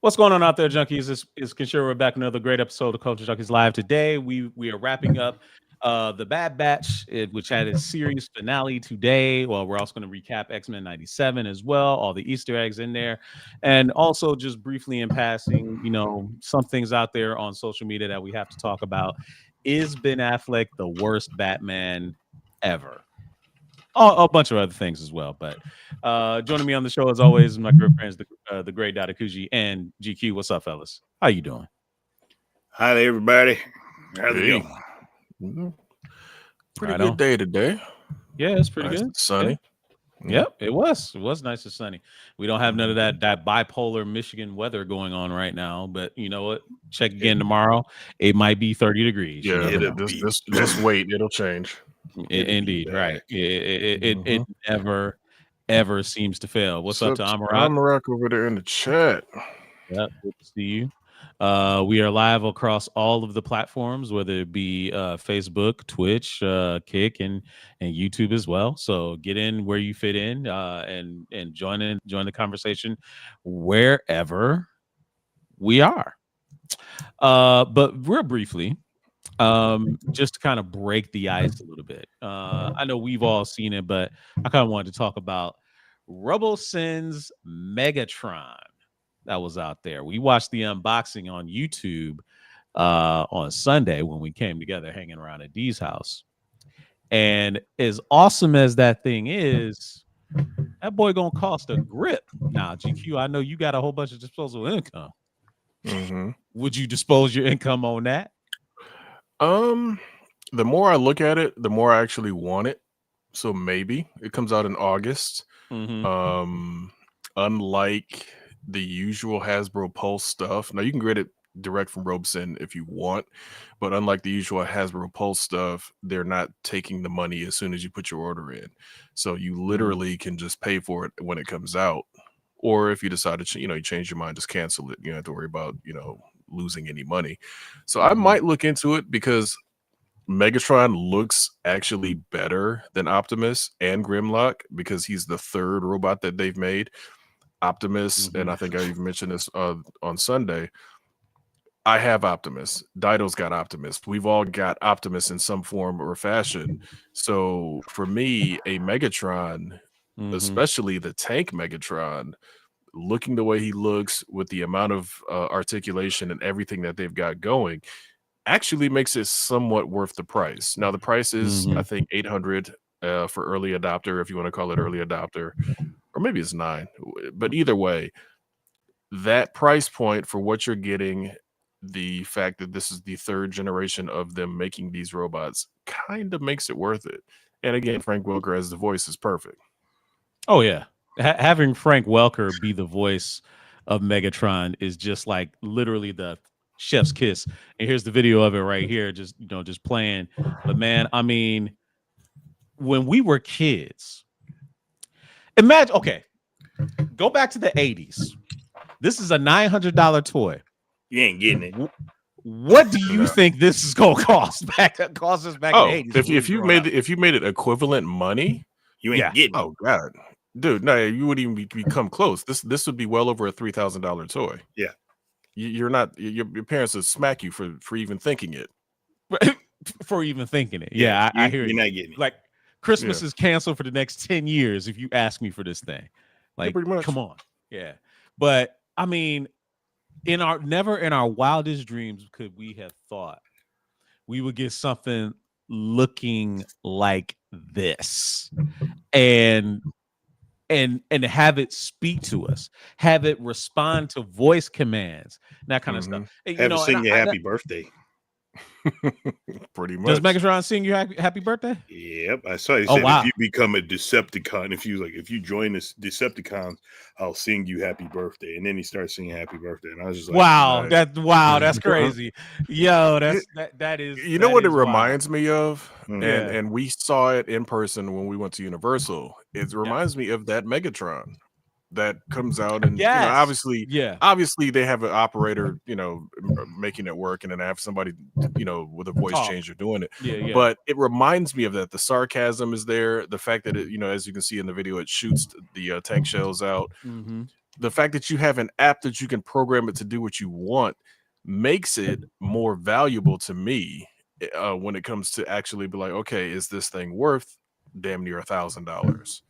What's going on out there, junkies? This is Kinshiro. We're back with another great episode of Culture Junkies Live. Today, we are wrapping up the Bad Batch, which had its series finale today. Well, we're also going to recap X-Men 97 as well, all the Easter eggs in there. And also just briefly in passing, some things out there on social media that we have to talk about. Is Ben Affleck the worst Batman ever? A bunch of other things as well. But joining me on the show, as always, my good friends, the great Dada Kuji and GQ. What's up, fellas? How you doing? Hi there, everybody. How's it Hey. going? Mhm. Pretty Right good on. day today. Yeah, it's pretty Nice good. and sunny. Yep, it was. It was nice and sunny. We don't have none of that bipolar Michigan weather going on right now. But you know what? Check again tomorrow. It might be 30 degrees. You Yeah, never It'll know. be just wait. It'll change. it'll be Indeed, right. back. It Mhm. never ever seems to fail. What's up What's to up to Amarak? Amarak over there in the chat? Yep, good to see you. We are live across all of the platforms, whether it be Facebook, Twitch, Kick, and YouTube as well. So get in where you fit in, and join the conversation wherever we are. But real briefly, just to kind of break the ice a little bit. I know we've all seen it, but I kind of wanted to talk about Rubble Sins Megatron that was out there. We watched the unboxing on YouTube on Sunday when we came together hanging around at Dee's house. And as awesome as that thing is, that boy gonna cost a grip. Now, GQ, I know you got a whole bunch of disposable income. hmm Would you dispose your income on that? Um, the more I look at it, the more I actually want it. So maybe it comes out in August. Mm-hmm. Um, Unlike the usual Hasbro Pulse stuff, now you can get it direct from Robeson if you want, but unlike the usual Hasbro Pulse stuff, they're not taking the money as soon as you put your order in. So you literally can just pay for it when it comes out. Or if you decide to, you change your mind, just cancel it. You don't have to worry about, losing any money. So I might look into it because Megatron looks actually better than Optimus and Grimlock because he's the third robot that they've made. Optimus, and I think I even mentioned this on Sunday. I have Optimus. Dido's got Optimus. We've all got Optimus in some form or fashion. So for me, a Megatron, especially the tank Megatron, looking the way he looks with the amount of articulation and everything that they've got going, actually makes it somewhat worth the price. Now the price is, I think, 800 for early adopter, if you want to call it early adopter, or maybe it's 9. But either way, that price point for what you're getting, the fact that this is the third generation of them making these robots, kind of makes it worth it. And again, Frank Welker as the voice is perfect. Oh yeah, having Frank Welker be the voice of Megatron is just like literally the chef's kiss. And here's the video of it right here, just playing. But man, I mean, when we were kids, imagine. Okay, go back to the '80s. This is a $900 toy. You ain't getting it. What do you think this is gonna cost us back in the '80s? If you made it equivalent money, You ain't getting it. oh god, dude, no, you wouldn't even come close. This would be well over a $3,000 toy. Yeah. You're not. Your parents would smack you for even thinking it. For even thinking it. Yeah, I hear you're you. not getting it. Like Christmas is canceled for the next 10 years if you ask me for this thing. Like, pretty much. come on. Yeah. But I mean, never in our wildest dreams could we have thought we would get something looking like this and have it speak to us, have it respond to voice commands, that kind of stuff. And, Have it sing you happy birthday. Pretty much. Does Megatron sing you happy birthday? Yep, I saw you Oh, said wow. if you become a Decepticon, if you join this Decepticons, I'll sing you happy birthday. And then he starts singing happy birthday, and I was just like, Wow, nice. that's crazy. Yo, that is. You know what it wild. reminds me of, Yeah. and we saw it in person when we went to Universal. It reminds me of that Megatron that comes out, and obviously they have an operator, making it work, and then have somebody, with a voice changer doing it. Yeah. But it reminds me of that. The sarcasm is there. The fact that it, as you can see in the video, it shoots the tank shells out. the fact that you have an app that you can program it to do what you want makes it more valuable to me when it comes to actually be like, okay, is this thing worth damn near $1,000?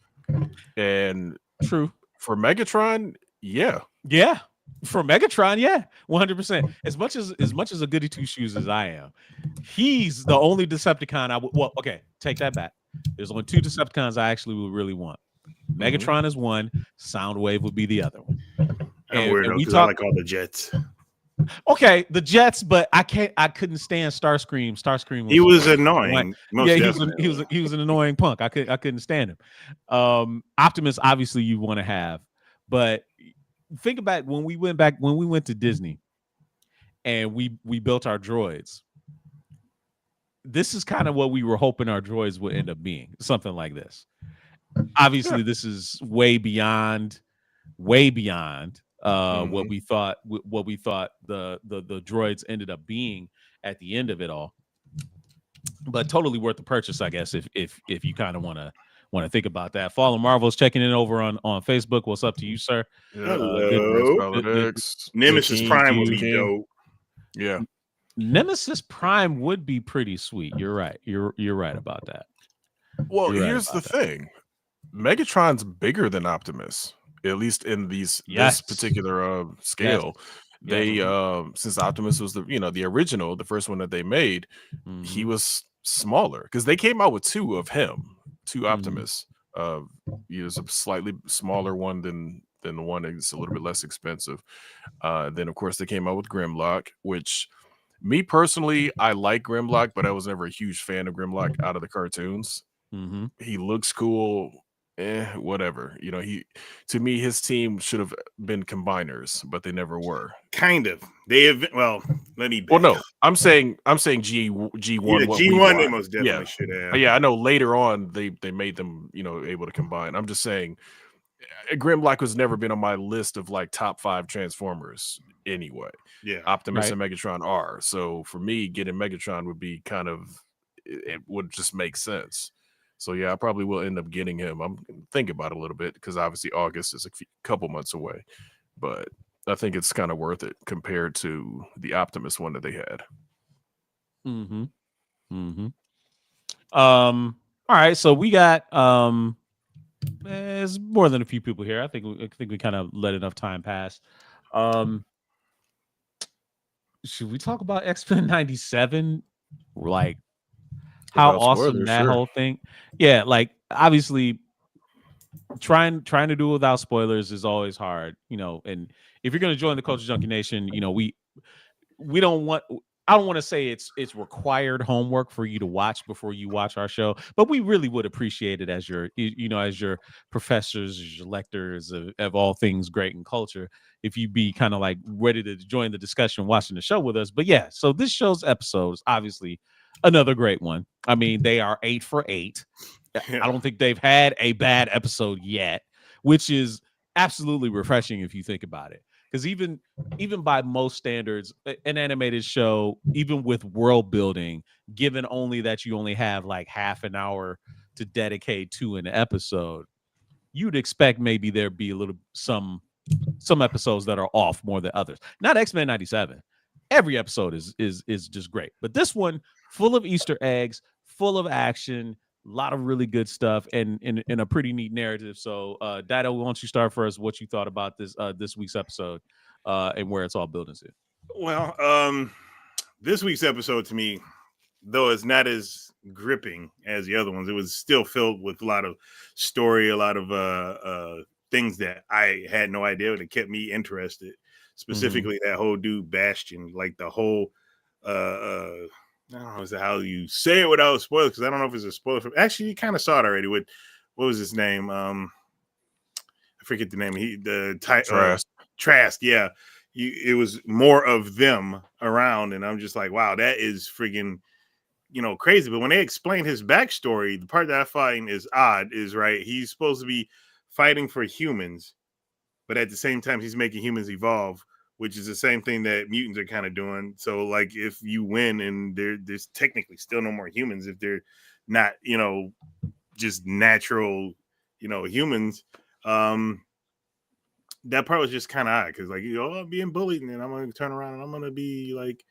And True. for Megatron, yeah. Yeah. For Megatron, yeah, 100%. As much as a goody two shoes as I am, he's the only Decepticon I would. Well, okay, take that back. There's only two Decepticons I actually would really want. Megatron is one. Soundwave would be the other one. I'm And weird though we because I talk. like all the Jets. Okay, the Jets, but I couldn't stand Starscream. Starscream He was like, annoying. Most yeah, definitely. he was an annoying punk. I couldn't stand him. Optimus, obviously, you want to have, but think about when we went to Disney, and we built our droids. This is kind of what we were hoping our droids would end up being, something like this. Obviously, this is way beyond what we thought the droids ended up being at the end of it all. But totally worth the purchase, I guess, if you kind of want to think about that. Fallen Marvel's checking in over on Facebook. What's up to you, sir? Hello. Nemesis seeing Prime would you. be dope. Yeah. Nemesis Prime would be pretty sweet. You're right. You're right about that. Well, You're right here's the about that. thing. Megatron's bigger than Optimus, at least in this particular scale. They since Optimus was the original, the first one that they made, he was smaller because they came out with two of him, two Optimus. He was a slightly smaller one than the one that's a little bit less expensive. Then of course they came out with Grimlock, which me personally, I like Grimlock, but I was never a huge fan of Grimlock out of the cartoons. He looks cool. Whatever. To me, his team should have been combiners, but they never were. Kind of. They have. Well, let me. Well, no, I'm saying G1. Yeah, what G1 they most definitely should have. Yeah, I know. Later on, they made them able to combine. I'm just saying, Grimlock has never been on my list of like top 5 Transformers anyway. Yeah, Optimus and Megatron are. So for me, getting Megatron would be it would just make sense. So yeah, I probably will end up getting him. I'm thinking about it a little bit because obviously August is a couple months away, but I think it's kind of worth it compared to the Optimus one that they had. All right, so we got there's more than a few people here. I think we kind of let enough time pass. Should we talk about X-Men 97? Like how awesome that whole thing. Yeah, like obviously trying to do it without spoilers is always hard, and if you're going to join the Culture Junkie Nation, we don't want, I don't want to say it's required homework for you to watch before you watch our show, but we really would appreciate it as your professors, as your lectors of all things great in culture, if you be kind of like ready to join the discussion watching the show with us. But yeah, so this show's episode is obviously another great one. I mean, they are 8 for 8. I don't think they've had a bad episode yet, which is absolutely refreshing if you think about it. Because even by most standards, an animated show, even with world building, given only that you only have like half an hour to dedicate to an episode, you'd expect maybe there be a little some episodes that are off more than others. Not X-Men 97. Every episode is just great, but this one full of Easter eggs, full of action, a lot of really good stuff, and in a pretty neat narrative. So, Dido, why don't you start first? What you thought about this week's episode, and where it's all building to? Well, this week's episode to me, though it's not as gripping as the other ones, it was still filled with a lot of story, a lot of things that I had no idea that kept me interested. Specifically, that whole dude Bastion, like the whole I don't know is how you say it without spoilers, because I don't know if it's a spoiler. Actually, you kind of saw it already with what was his name? I forget the name. Trask. Yeah, it was more of them around, and I'm just like, wow, that is friggin' crazy. But when they explain his backstory, the part that I find is odd is he's supposed to be fighting for humans, but at the same time he's making humans evolve, which is the same thing that mutants are kind of doing. So like if you win and there's technically still no more humans if they're not just natural humans, that part was just kind of odd because, like, I'm being bullied, and then I'm gonna turn around and I'm gonna be like,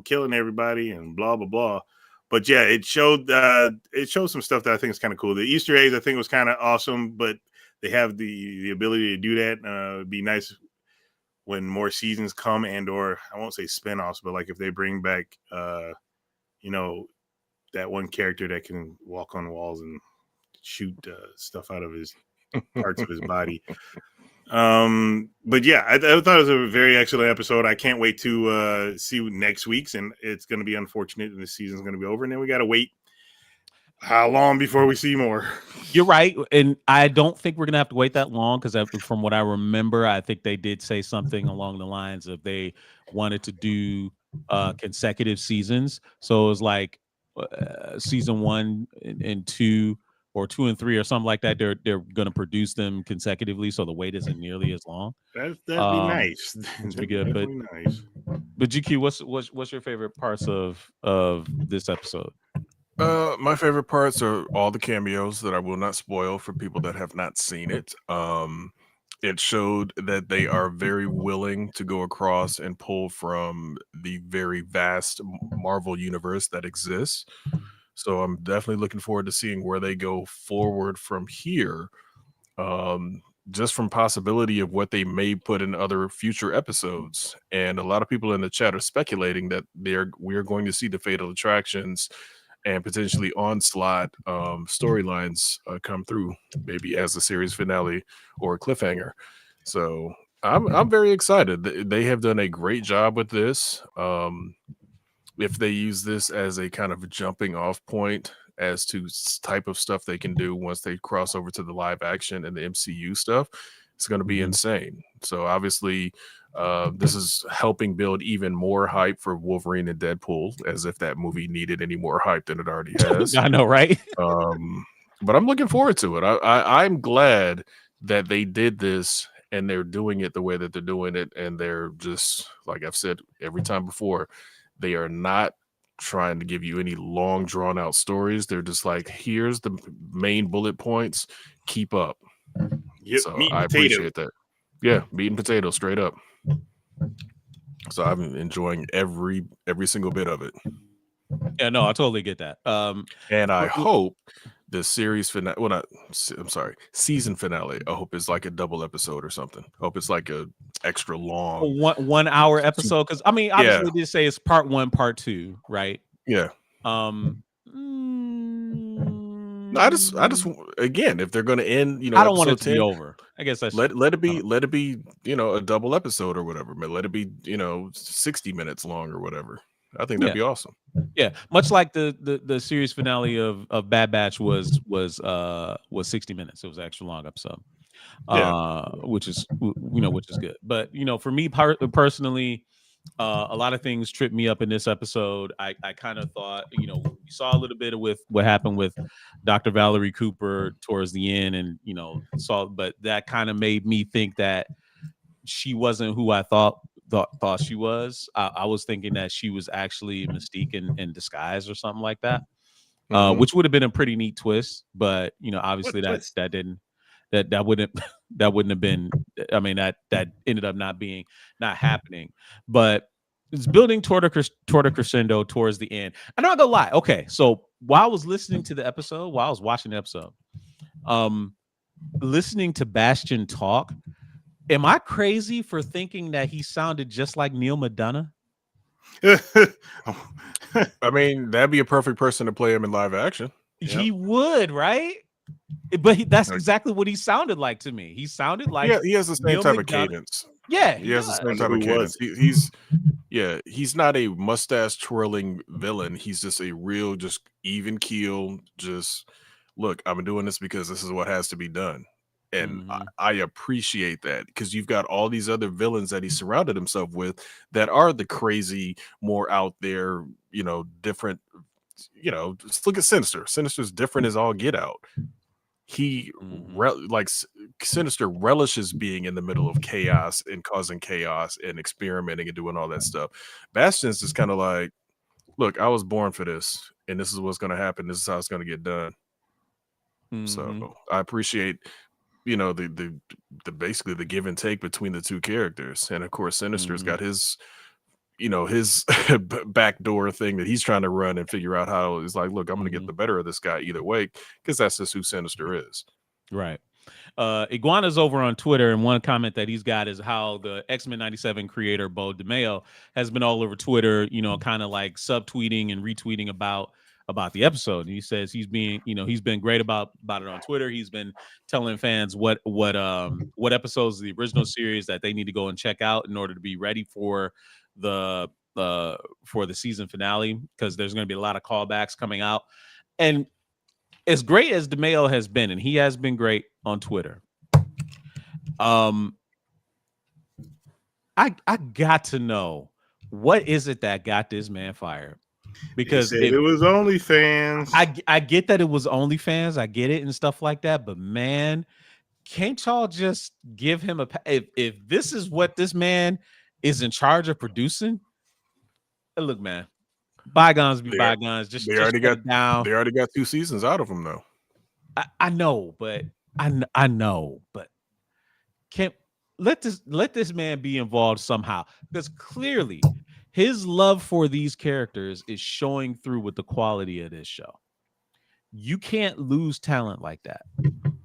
killing everybody and blah blah blah. But yeah, it showed some stuff that I think is kind of cool. The Easter eggs I think was kind of awesome, but they have the ability to do that. It'd be nice when more seasons come, and or I won't say spinoffs, but like if they bring back you know that one character that can walk on walls and shoot stuff out of his parts of his body. But yeah, I thought it was a very excellent episode. I can't wait to see next week's, and it's going to be unfortunate, and the season's going to be over, and then we got to wait how long before we see more. You're right, and I don't think we're gonna have to wait that long because from what I remember, I think they did say something along the lines of they wanted to do consecutive seasons. So it was like season 1 and 2, or 2 and 3, or something like that. They're gonna produce them consecutively, so the wait isn't nearly as long. That'd be nice. Which would be good. But nice. But GQ, what's your favorite parts of this episode? My favorite parts are all the cameos that I will not spoil for people that have not seen it. It showed that they are very willing to go across and pull from the very vast Marvel universe that exists. So I'm definitely looking forward to seeing where they go forward from here. Just from possibility of what they may put in other future episodes. And a lot of people in the chat are speculating that we're going to see the Fatal Attractions and potentially Onslaught storylines come through, maybe as a series finale or a cliffhanger. So I'm very excited. They have done a great job with this. If they use this as a kind of jumping off point as to type of stuff they can do once they cross over to the live action and the MCU stuff, it's going to be insane. So obviously, this is helping build even more hype for Wolverine and Deadpool, as if that movie needed any more hype than it already has. I know, right? But I'm looking forward to it. I'm glad that they did this and they're doing it the way that they're doing it. And they're just, like I've said every time before, they are not trying to give you any long drawn out stories. They're just like, here's the main bullet points, keep up. Yep, So I appreciate that. Yeah, meat and potato straight up. So I'm enjoying every single bit of it. Yeah, no, I totally get that. And I hope the series finale, season finale, I hope it's like a double episode or something. I hope it's like a extra long 1 hour episode. Because I mean, obviously they did say it's part 1, part 2, right? Yeah. I just again, if they're going to end, I don't want it to be over. I guess that's let it be, a double episode or whatever. But let it be, 60 minutes long or whatever. I think that'd be awesome. Yeah, much like the series finale of Bad Batch was 60 minutes. It was an extra long episode, which is good. But for me personally, a lot of things tripped me up in this episode. I kind of thought, we saw a little bit of with what happened with Dr. Valerie Cooper towards the end, and but that kind of made me think that she wasn't who I thought she was. I was thinking that she was actually Mystique in disguise or something like that, which would have been a pretty neat twist. But obviously that wouldn't have been. I mean, that ended up not happening. But it's building toward a crescendo towards the end. I'm not gonna lie. Okay, so while I was listening to the episode, while I was watching the episode, listening to Bastion talk. Am I crazy for thinking that he sounded just like Neil Madonna? I mean, that'd be a perfect person to play him in live action. He would, right? But that's exactly what he sounded like to me. He sounded like he has the same Neil type Madonna. of cadence. Yeah, he has the same type of cadence. He's not a mustache twirling villain. He's just a real, just even keel. Just look, I'm doing this because this is what has to be done. And I appreciate that, because you've got all these other villains that he surrounded himself with that are the crazy, more out there, different, just look at Sinister. Sinister's different as all get out. He Sinister relishes being in the middle of chaos and causing chaos and experimenting and doing all that stuff. Bastion's just kind of like, look, I was born for this, and this is what's going to happen. This is how it's going to get done. So I appreciate the basically the give and take between the two characters. And of course, Sinister's Mhm. got his backdoor thing that he's trying to run and figure out how. He's like, look, I'm going to get the better of this guy either way, because that's just who Sinister is. Right. Iguana's over on Twitter, and one comment that he's got is how the X-Men 97 creator Bo DeMayo has been all over Twitter, kind of like subtweeting and retweeting about the episode. And he says he's been great about it on Twitter. He's been telling fans what episodes of the original series that they need to go and check out in order to be ready for the season finale, because there's going to be a lot of callbacks coming out. And as great as DeMayo has been, and he has been great on Twitter, I got to know, what is it that got this man fired? Because it was OnlyFans. I get that it was OnlyFans, I get it and stuff like that, but man, can't y'all just give him if this is what this man is in charge of producing? Look, man, bygones be bygones. Just already got down. They already got 2 seasons out of him, though. I know, but I know, but can't let this man be involved somehow, because clearly his love for these characters is showing through with the quality of this show. You can't lose talent like that.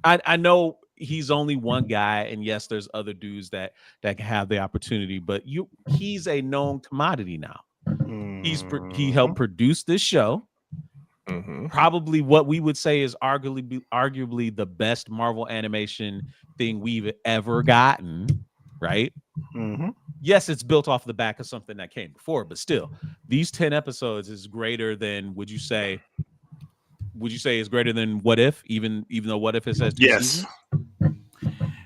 I know he's only one guy, and yes, there's other dudes that can have the opportunity, but he's a known commodity now. He helped produce this show. Mm-hmm. Probably what we would say is arguably the best Marvel animation thing we've ever gotten, right? Mm-hmm. Yes, it's built off the back of something that came before, but still, these 10 episodes is greater than, would you say is greater than What If, even though What If it says 2 seasons?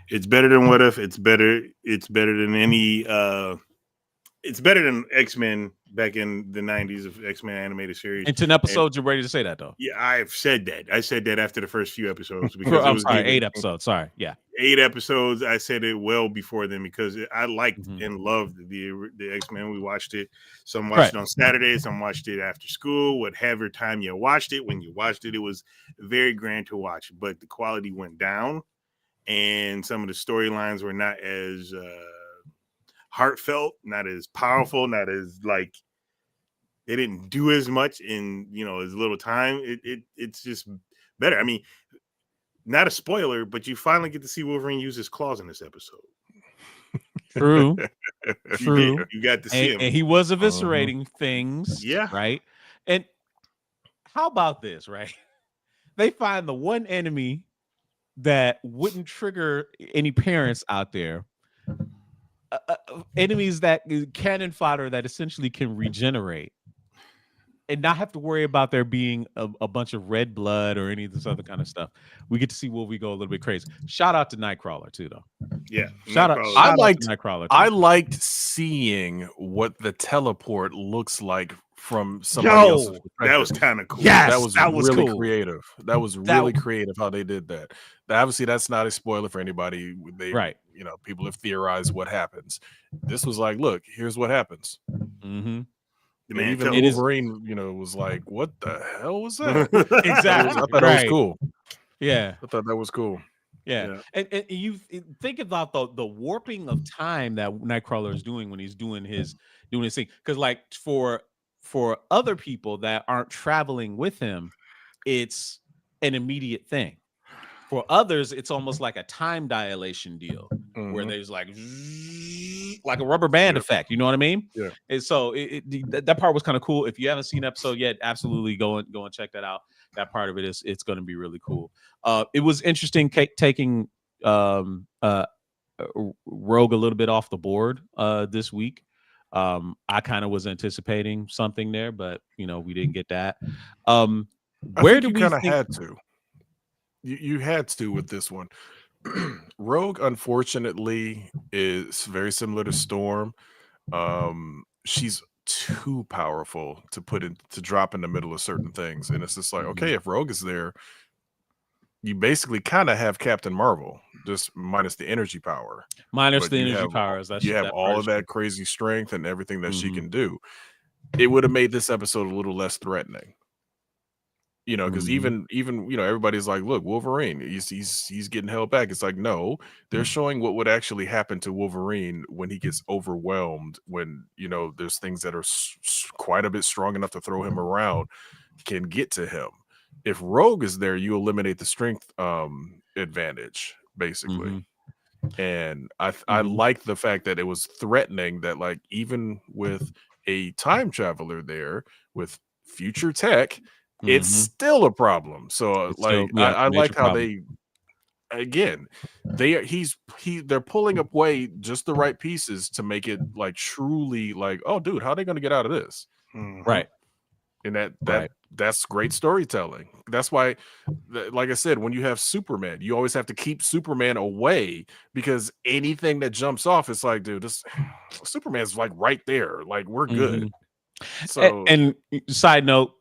It's better than What If. It's better than any it's better than X-Men back in the 90s of X-Men animated series. In 10 episodes, you're ready to say that, though? Yeah, I've said that. I said that after the first few episodes. Because I'm sorry, 8 episodes. Sorry, yeah. 8 episodes. I said it well before then, because I liked and loved the X-Men. We watched it. Some watched it on Saturdays. Some watched it after school. Whatever time you watched it, when you watched it, it was very grand to watch. But the quality went down, and some of the storylines were not as heartfelt, not as powerful, not as like, they didn't do as much in as little time. It's just better. I mean, not a spoiler, but you finally get to see Wolverine use his claws in this episode. True. You got to see him, and he was eviscerating things. Yeah. Right. And how about this? Right. They find the one enemy that wouldn't trigger any parents out there. Enemies that cannon fodder that essentially can regenerate and not have to worry about there being a bunch of red blood or any of this other kind of stuff. We get to see Wolverine go a little bit crazy. Shout out to Nightcrawler too, though. Yeah, shout out to Nightcrawler too. I liked seeing what the teleport looks like from somebody else's perspective. That was kind of cool. Yes, that was really cool. creative. That was really creative how they did that. Obviously, that's not a spoiler for anybody. People have theorized what happens. This was like, look, here's what happens. Mm-hmm. Even Wolverine, was like, "What the hell was that?" Exactly. I thought that was cool. Yeah, I thought that was cool. Yeah. And you think about the warping of time that Nightcrawler is doing when he's doing his thing. Because like for other people that aren't traveling with him, it's an immediate thing. For others, it's almost like a time dilation deal where there's like a rubber band effect. You know what I mean? Yeah. And so that part was kind of cool. If you haven't seen the episode yet, absolutely go and check that out. That part of it's going to be really cool. It was interesting taking Rogue a little bit off the board this week. I kind of was anticipating something there, but we didn't get that. Where do we kind of had to? You had to with this one. Rogue, unfortunately, is very similar to Storm. She's too powerful to drop in the middle of certain things, and it's just like, okay, if Rogue is there, you basically kind of have Captain Marvel, just minus the energy power. You have all of that crazy strength and everything that she can do. It would have made this episode a little less threatening. Because even everybody's like, look, Wolverine, he's getting held back. It's like, no, they're showing what would actually happen to Wolverine when he gets overwhelmed, when there's things that are quite a bit strong enough to throw him around can get to him. If Rogue is there, you eliminate the strength advantage, basically. And I like the fact that it was threatening that, like, even with a time traveler there with future tech, it's still a problem. So It's still, like yeah, I major like how problem. they, again, they're pulling up way just the right pieces to make it like truly like, oh dude, how are they gonna get out of this? Right. And Right. that's great storytelling. That's why, like I said, when you have Superman, you always have to keep Superman away, because anything that jumps off, it's like, dude, this Superman's like right there. Like, we're good. So And side note,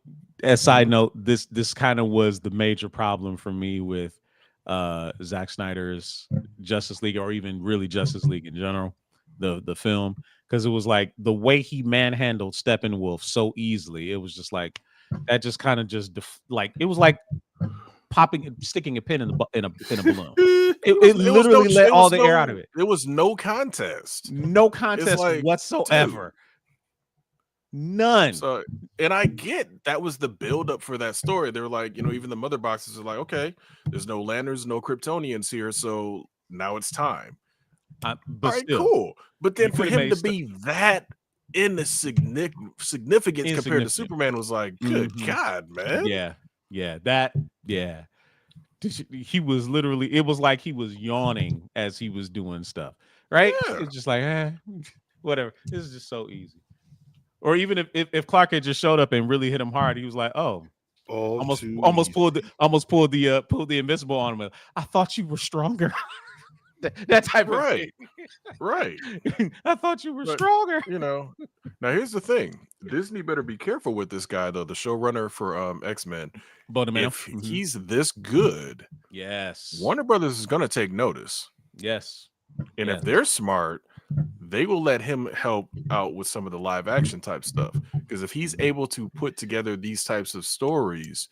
mhm. this kind of was the major problem for me with Zack Snyder's Justice League, or even really Justice League in general, the film, because it was like the way he manhandled Steppenwolf so easily. It was just like that, just kind of just like it was like sticking a pin in in a balloon. It literally let all the air out of it. It was no contest. No It's contest like, dude. whatsoever. None. So, and I get that was the buildup for that story. They were like, even the mother boxes are like, okay, there's no Lanterns, no Kryptonians here, so now it's time. All But right, still, cool. But you then for could have him made to be that in the significance compared to insignificant. Superman was like, good God, man. Yeah, yeah. He was literally. It was like he was yawning as he was doing stuff. Right? Yeah. It's just like, whatever. This is just so easy. Or even if Clark had just showed up and really hit him hard, he was like, oh. Almost pulled the invincible on him. I thought you were stronger. that type of thing. Right. I thought you were But, stronger. Now here's the thing. Disney better be careful with this guy, though, the showrunner for X-Men. If he's this good, yes, Warner Brothers is gonna take notice. Yes. And if they're smart, they will let him help out with some of the live action type stuff. Because if he's able to put together these types of stories,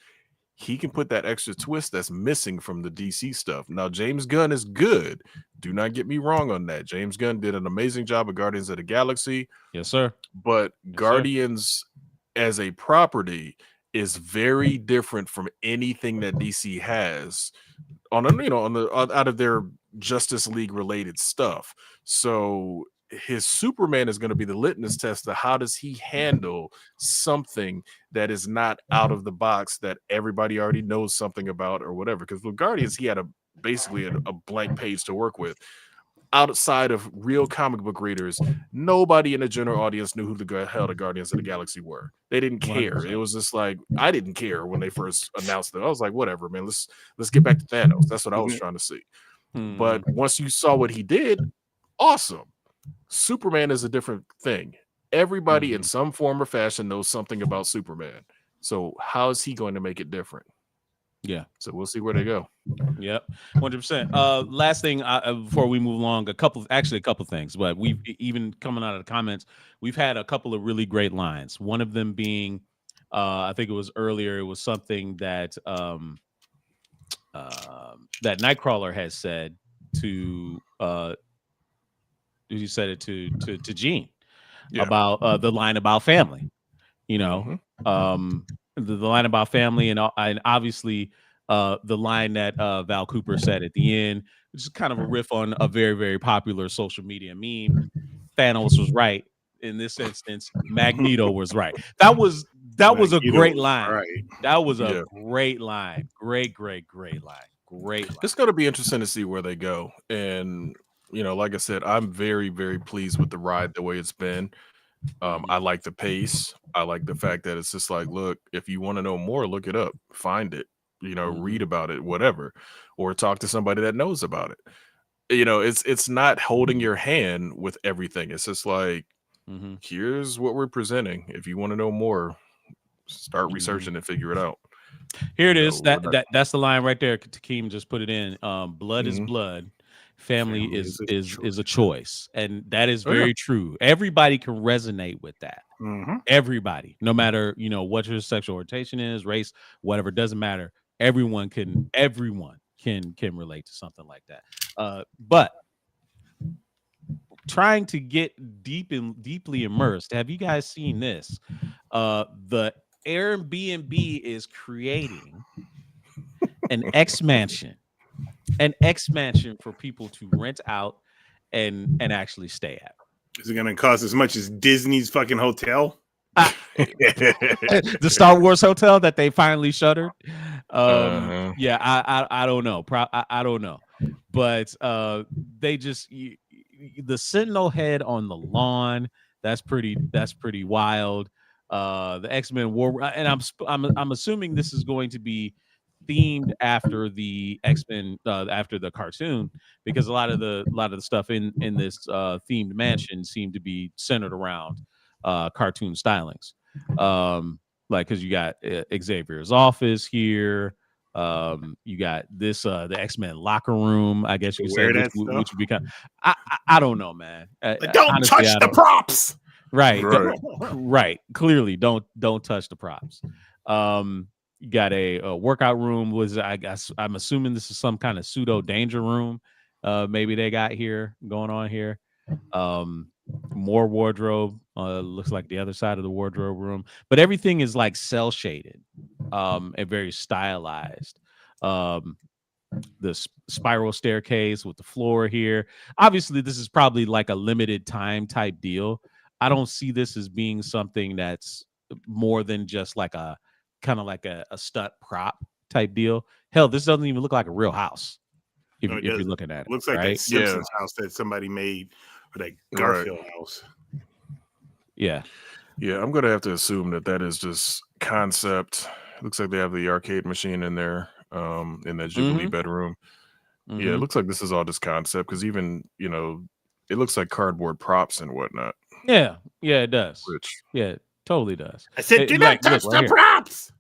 he can put that extra twist that's missing from the DC stuff. Now, James Gunn is good. Do not get me wrong on that. James Gunn did an amazing job of Guardians of the Galaxy. Yes, sir. But Guardians as a property is very different from anything that DC has on out of their Justice League related stuff. So his Superman is going to be the litmus test of how does he handle something that is not out of the box that everybody already knows something about or whatever. Because with Guardians, he had basically a blank page to work with. Outside of real comic book readers, nobody in the general audience knew who the hell the Guardians of the Galaxy were. They didn't care. 100%. It was just like, I didn't care when they first announced it. I was like, whatever, man. Let's get back to Thanos. That's what I was trying to see. But once you saw what he did, awesome. Superman is a different thing. Everybody in some form or fashion knows something about Superman. So how is he going to make it different? Yeah. So we'll see where they go. Yep. 100%. Last thing before we move along, a couple things, but we've even coming out of the comments, we've had a couple of really great lines. One of them being, I think it was earlier, it was something that that Nightcrawler has said to he said it to Jean about the line about family, the line about family, and obviously the line that Val Cooper said at the end, which is kind of a riff on a very, very popular social media meme. Thanos was right in this instance. Magneto was right. That was a great line. Right. That was a great line. Great line. Great line. It's going to be interesting to see where they go. And, like I said, I'm very, very pleased with the ride, the way it's been. I like the pace. I like the fact that it's just like, look, if you want to know more, look it up, find it, read about it, whatever, or talk to somebody that knows about it. It's not holding your hand with everything. It's just like, here's what we're presenting. If you want to know more, start researching and figure it out. Here it is. That's the line right there. Takeem just put it in. Blood is blood, family is a choice, and that is very true. Everybody can resonate with that. Everybody, no matter what your sexual orientation is, race, whatever, doesn't matter. Everyone can relate to something like that. But trying to get deeply immersed. Have you guys seen this? The Airbnb is creating an X mansion for people to rent out and actually stay at. Is it going to cost as much as Disney's fucking hotel? The Star Wars hotel that they finally shuttered. Yeah, I don't know. I don't know, but they just the Sentinel head on the lawn. That's pretty wild. The X-Men War, and I'm assuming this is going to be themed after the X-Men, after the cartoon, because a lot of the stuff in this themed mansion seemed to be centered around cartoon stylings. Like, because you got Xavier's office here. You got this the X-Men locker room, I guess you could say, which would become I don't know, man. Don't honestly, touch the props. Right. Right. Clearly don't touch the props. You got a workout room. I guess I'm assuming this is some kind of pseudo danger room. Maybe they got going on here. More wardrobe. Looks like the other side of the wardrobe room, but everything is like cell shaded, and very stylized. The spiral staircase with the floor here. Obviously, this is probably like a limited time type deal. I don't see this as being something that's more than just like a kind of like a stunt prop type deal. Hell, this doesn't even look like a real house. If you're looking at it, looks like that Simpsons house that somebody made, or that Garfield house. Yeah, I'm gonna have to assume that is just concept. It looks like they have the arcade machine in there, in that Jubilee bedroom. Yeah, it looks like this is all just concept, because even it looks like cardboard props and whatnot. Yeah, it does. Yeah, it totally does. I said, do not touch the props.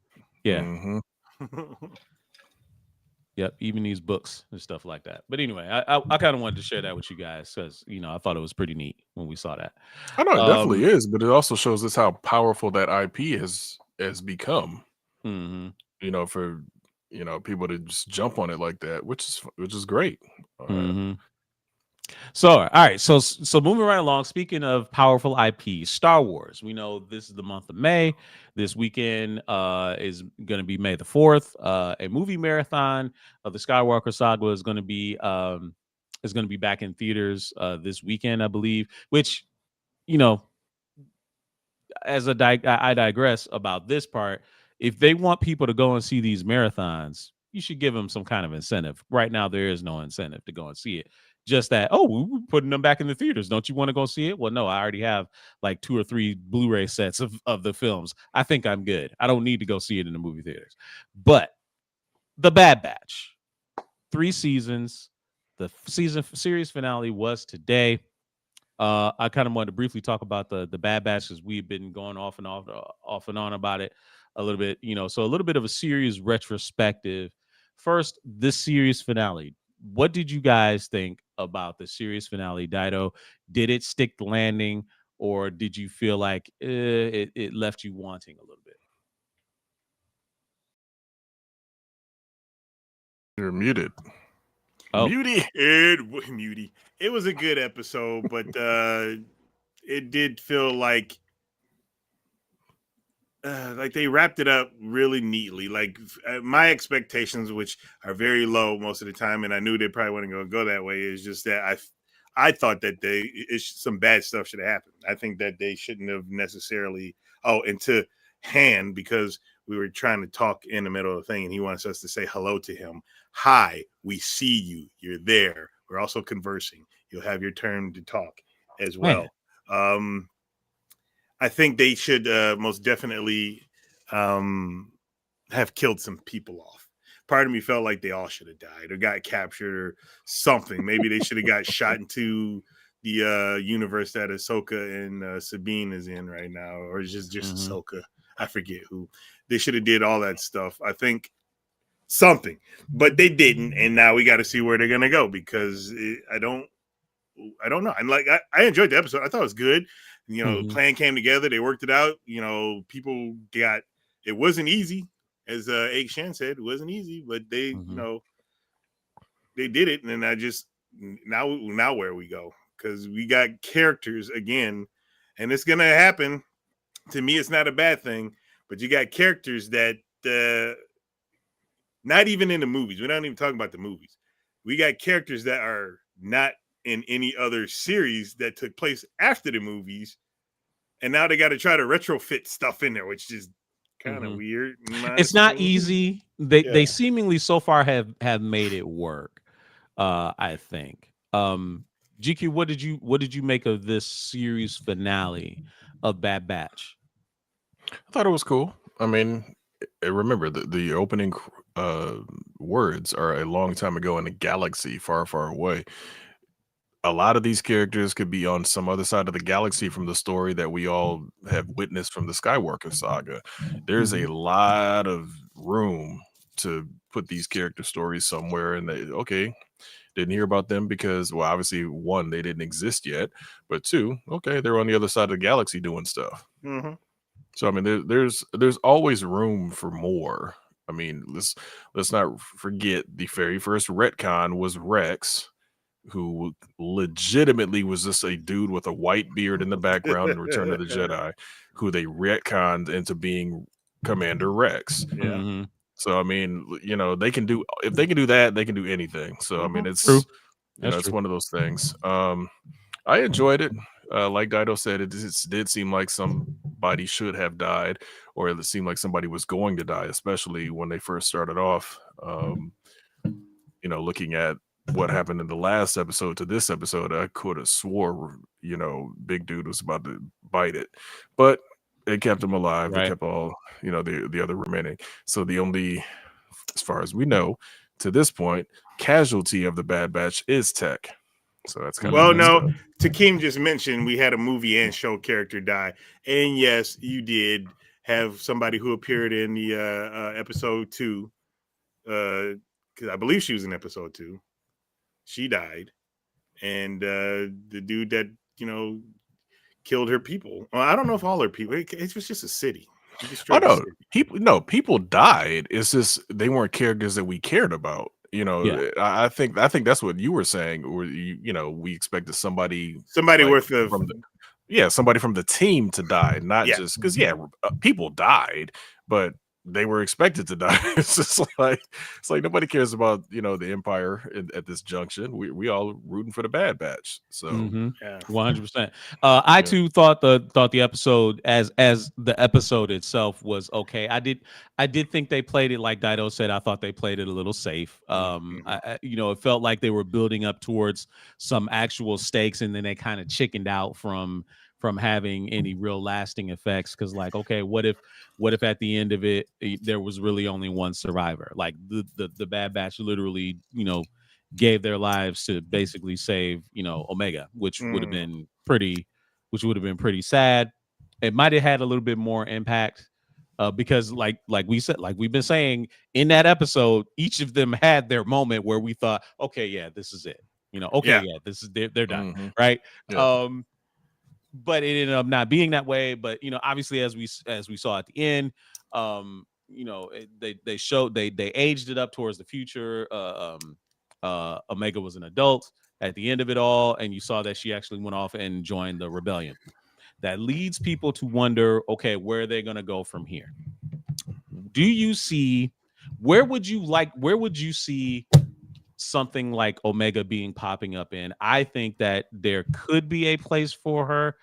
Yeah. Yep, even these books and stuff like that. But anyway, I kind of wanted to share that with you guys because I thought it was pretty neat when we saw that. I know it definitely is, but it also shows us how powerful that IP has become. For people to just jump on it like that, which is great. So, all right. So moving right along, speaking of powerful IP, Star Wars. We know this is the month of May. This weekend is going to be May the 4th. A movie marathon of the Skywalker saga is going to be back in theaters this weekend, I believe. Which, as I digress about this part. If they want people to go and see these marathons, you should give them some kind of incentive. Right now, there is no incentive to go and see it. Just that, we're putting them back in the theaters. Don't you want to go see it? Well, no, I already have like 2 or 3 Blu-ray sets of the films. I think I'm good. I don't need to go see it in the movie theaters. But The Bad Batch, 3 seasons. The series finale was today. I kind of wanted to briefly talk about the Bad Batch, because we've been going off and on about it a little bit, so a little bit of a series retrospective. First, this series finale. What did you guys think about the series finale, Dido? Did it stick the landing, or did you feel like it left you wanting a little bit? You're muted. Muty. It was a good episode, but it did feel like they wrapped it up really neatly. Like my expectations, which are very low most of the time, and I knew they probably weren't going to go that way, is just that I thought that some bad stuff should have happened. I think that they shouldn't have necessarily. And to Han, because we were trying to talk in the middle of the thing, and he wants us to say hello to him. Hi, we see you. You're there. We're also conversing. You'll have your turn to talk as well. I think they should most definitely have killed some people off. Part of me felt like they all should have died or got captured or something. Maybe they should have got shot into the universe that Ahsoka and Sabine is in right now, or just Ahsoka. I forget who. They should have did all that stuff. I think something, but they didn't, and now we got to see where they're gonna go because I don't know. And like I enjoyed the episode. I thought it was good. Plan came together. They worked it out. People got. It wasn't easy, as Egg Shan said. It wasn't easy, but they they did it. And then I just now where we go, because we got characters again, and it's gonna happen. To me, it's not a bad thing, but you got characters that not even in the movies. We're not even talking about the movies. We got characters that are not in any other series that took place after the movies, and now they got to try to retrofit stuff in there, which is kind of weird. It's not easy. They seemingly so far have made it work. I think. GQ, what did you make of this series finale of Bad Batch? I thought it was cool. I mean, remember the opening words are a long time ago in a galaxy far, far away. A lot of these characters could be on some other side of the galaxy from the story that we all have witnessed from the Skywalker saga. There's a lot of room to put these character stories somewhere, and didn't hear about them because, well, obviously, one, they didn't exist yet, but two, okay, they're on the other side of the galaxy doing stuff. So I mean, there's always room for more. I mean, let's not forget the very first retcon was Rex, who legitimately was just a dude with a white beard in the background in Return of the Jedi, who they retconned into being Commander Rex. Yeah. So I mean, they can do, if they can do that, they can do anything. So I mean, it's True. it's one of those things. I enjoyed it. Like Dido said, it did seem like somebody should have died, or it seemed like somebody was going to die, especially when they first started off. Looking at what happened in the last episode to this episode, I could have swore, Big Dude was about to bite it, but it kept him alive. Right. It kept all, the other remaining. So the only, as far as we know, to this point, casualty of the Bad Batch is Tech. So that's kind well, of no. Takeem just mentioned we had a movie and show character die, and yes, you did have somebody who appeared in the episode 2. Because I believe she was in episode 2. She died, and the dude that killed her people. Well, I don't know if all her people. It was just a city. Oh no, people died. It's just they weren't characters that we cared about. I think that's what you were saying. Or we expected somebody like, worth of somebody from the team to die, not just because people died, but they were expected to die. It's like nobody cares about the Empire at this junction. We all rooting for the Bad Batch. So 100%. I too thought the episode as the episode itself was okay. I did think they played it like Dido said. I thought they played it a little safe. It felt like they were building up towards some actual stakes, and then they kind of chickened out from having any real lasting effects. Because like, okay, what if at the end of it there was really only one survivor? Like the Bad Batch literally gave their lives to basically save Omega, which would have been pretty sad. It might have had a little bit more impact because like we said, like we've been saying in that episode, each of them had their moment where we thought, okay, yeah, this is it. This is they're done, right? But it ended up not being that way. But obviously, as we saw at the end, they showed they aged it up towards the future. Omega was an adult at the end of it all, and you saw that she actually went off and joined the rebellion. That leads people to wonder, okay, where are they going to go from here? Do you see where would you see something like Omega being popping up in? I think that there could be a place for her,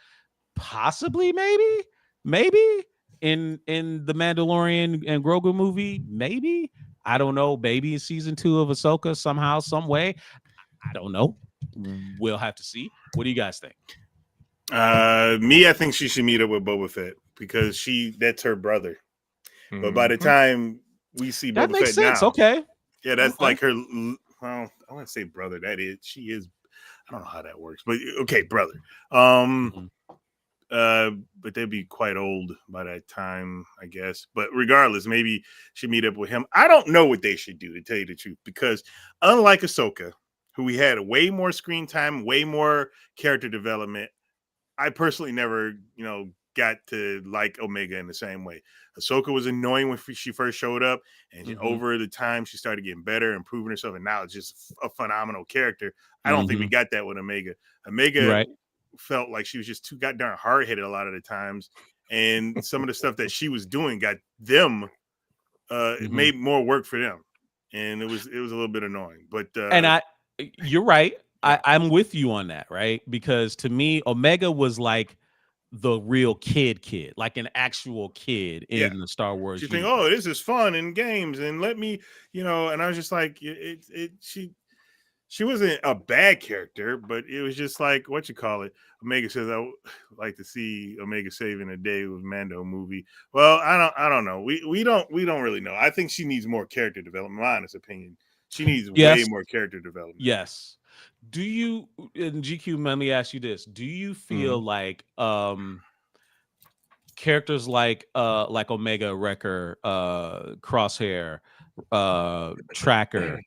possibly, maybe in the Mandalorian and Grogu movie, maybe. I don't know, maybe in season 2 of Ahsoka somehow, some way. I don't know. We'll have to see. What do you guys think? I think she should meet up with Boba Fett because that's her brother. But by the time we see that Boba makes Fett sense. now, Okay. Yeah, that's like her. Well, I want to say brother. She is. I don't know how that works, but okay, brother. But they'd be quite old by that time, I guess. But regardless, maybe she meet up with him. I don't know what they should do, to tell you the truth, because unlike Ahsoka, who we had way more screen time, way more character development, I personally never, got to like Omega in the same way. Ahsoka was annoying when she first showed up, and over the time she started getting better and proving herself, and now it's just a phenomenal character. I don't think we got that with Omega. Omega felt like she was just too goddamn hard headed a lot of the times, and some of the stuff that she was doing got them it made more work for them, and it was a little bit annoying. But and you're right. Yeah. I'm with you on that, right? Because to me, Omega was like the real kid, like an actual kid in the Star Wars. You think, oh, this is fun in games, and let me, and I was just like, she wasn't a bad character, but it was just like, what you call it. Omega says, I would like to see Omega saving a day with Mando movie. Well, I don't know. We don't really know. I think she needs more character development. My honest opinion, she needs way more character development. Yes. Do you, in GQ, let me ask you this. Do you feel like characters like Omega, Wrecker, Crosshair, Tracker,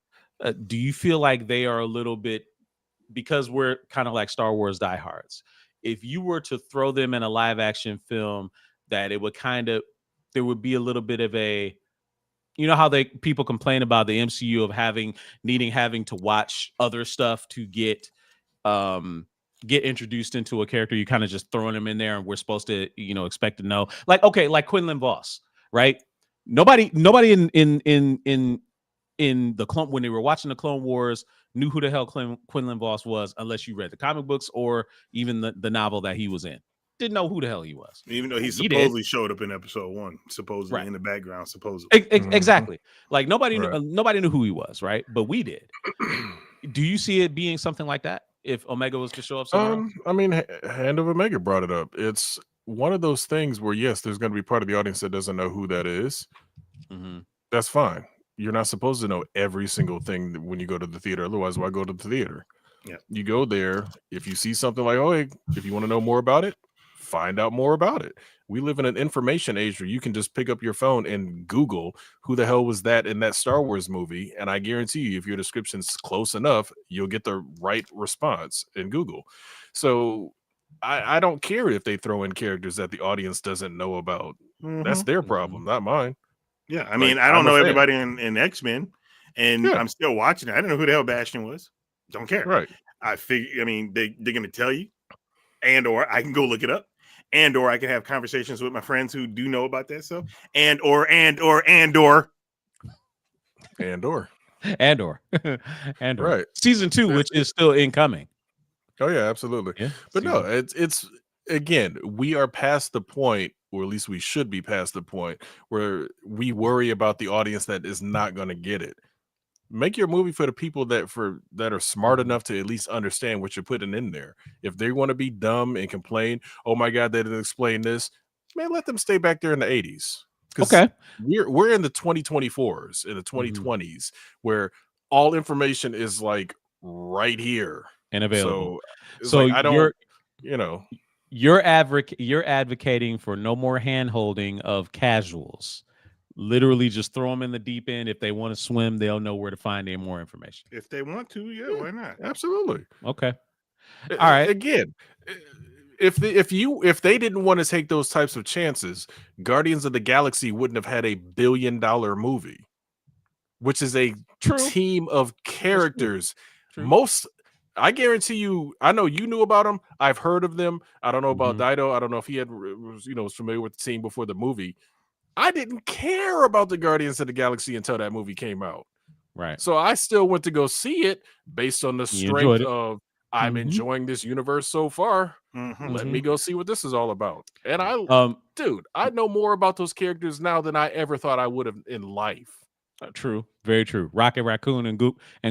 do you feel like they are a little bit, because we're kind of like Star Wars diehards, if you were to throw them in a live action film, that it would there would be a little bit of a, how people complain about the MCU of having to watch other stuff to get introduced into a character. You kind of just throwing them in there, and we're supposed to, expect to know. Like, okay, like Quinlan Vos, right? Nobody in the clone, when they were watching the Clone Wars, knew who the hell Quinlan Vos was, unless you read the comic books or even the novel that he was in. Didn't know who the hell he was, even though he supposedly showed up in episode 1, supposedly in the background, supposedly. Exactly. Like nobody knew who he was, right? But we did. Do you see it being something like that if Omega was to show up somewhere? I mean, Hand of Omega brought it up. It's one of those things where, yes, there's going to be part of the audience that doesn't know who that is. That's fine. You're not supposed to know every single thing when you go to the theater. Otherwise, why go to the theater? Yeah. You go there. If you see something like, oh, hey, if you want to know more about it, find out more about it. We live in an information age where you can just pick up your phone and Google who the hell was that in that Star Wars movie. And I guarantee you, if your description's close enough, you'll get the right response in Google. So I don't care if they throw in characters that the audience doesn't know about. That's their problem, not mine. Yeah, I mean, I don't know everybody in X-Men, and I'm still watching it. I don't know who the hell Bastion was. Don't care. Right. I figure, I mean, they're going to tell you, and/or I can go look it up, and/or I can have conversations with my friends who do know about that stuff, and/or right. Season 2, which is still incoming. Oh yeah, absolutely. Yeah, but no, it's again, we are past the point, or at least we should be past the point, where we worry about the audience that is not going to get it. Make your movie for the people that are smart enough to at least understand what you're putting in there. If they want to be dumb and complain, oh my God, they didn't explain this, man, let them stay back there in the 80s. Okay. We're in the 2024s, in the 2020s, where all information is like right here and available. So like, I don't, you're advocating for no more hand holding of casuals. Literally just throw them in the deep end. If they want to swim, they'll know where to find any more information. If they want to, yeah, why not? Absolutely. Okay. All right. Again, if they didn't want to take those types of chances, Guardians of the Galaxy wouldn't have had a $1 billion movie, which is a team of characters. True. I guarantee you, I know you knew about them. I've heard of them. I don't know about Dido. I don't know if he was familiar with the team before the movie. I didn't care about the Guardians of the Galaxy until that movie came out. Right. So I still went to go see it based on the strength of I'm enjoying this universe so far. Let me go see what this is all about. And I know more about those characters now than I ever thought I would have in life. True. Very true. Rocket Raccoon and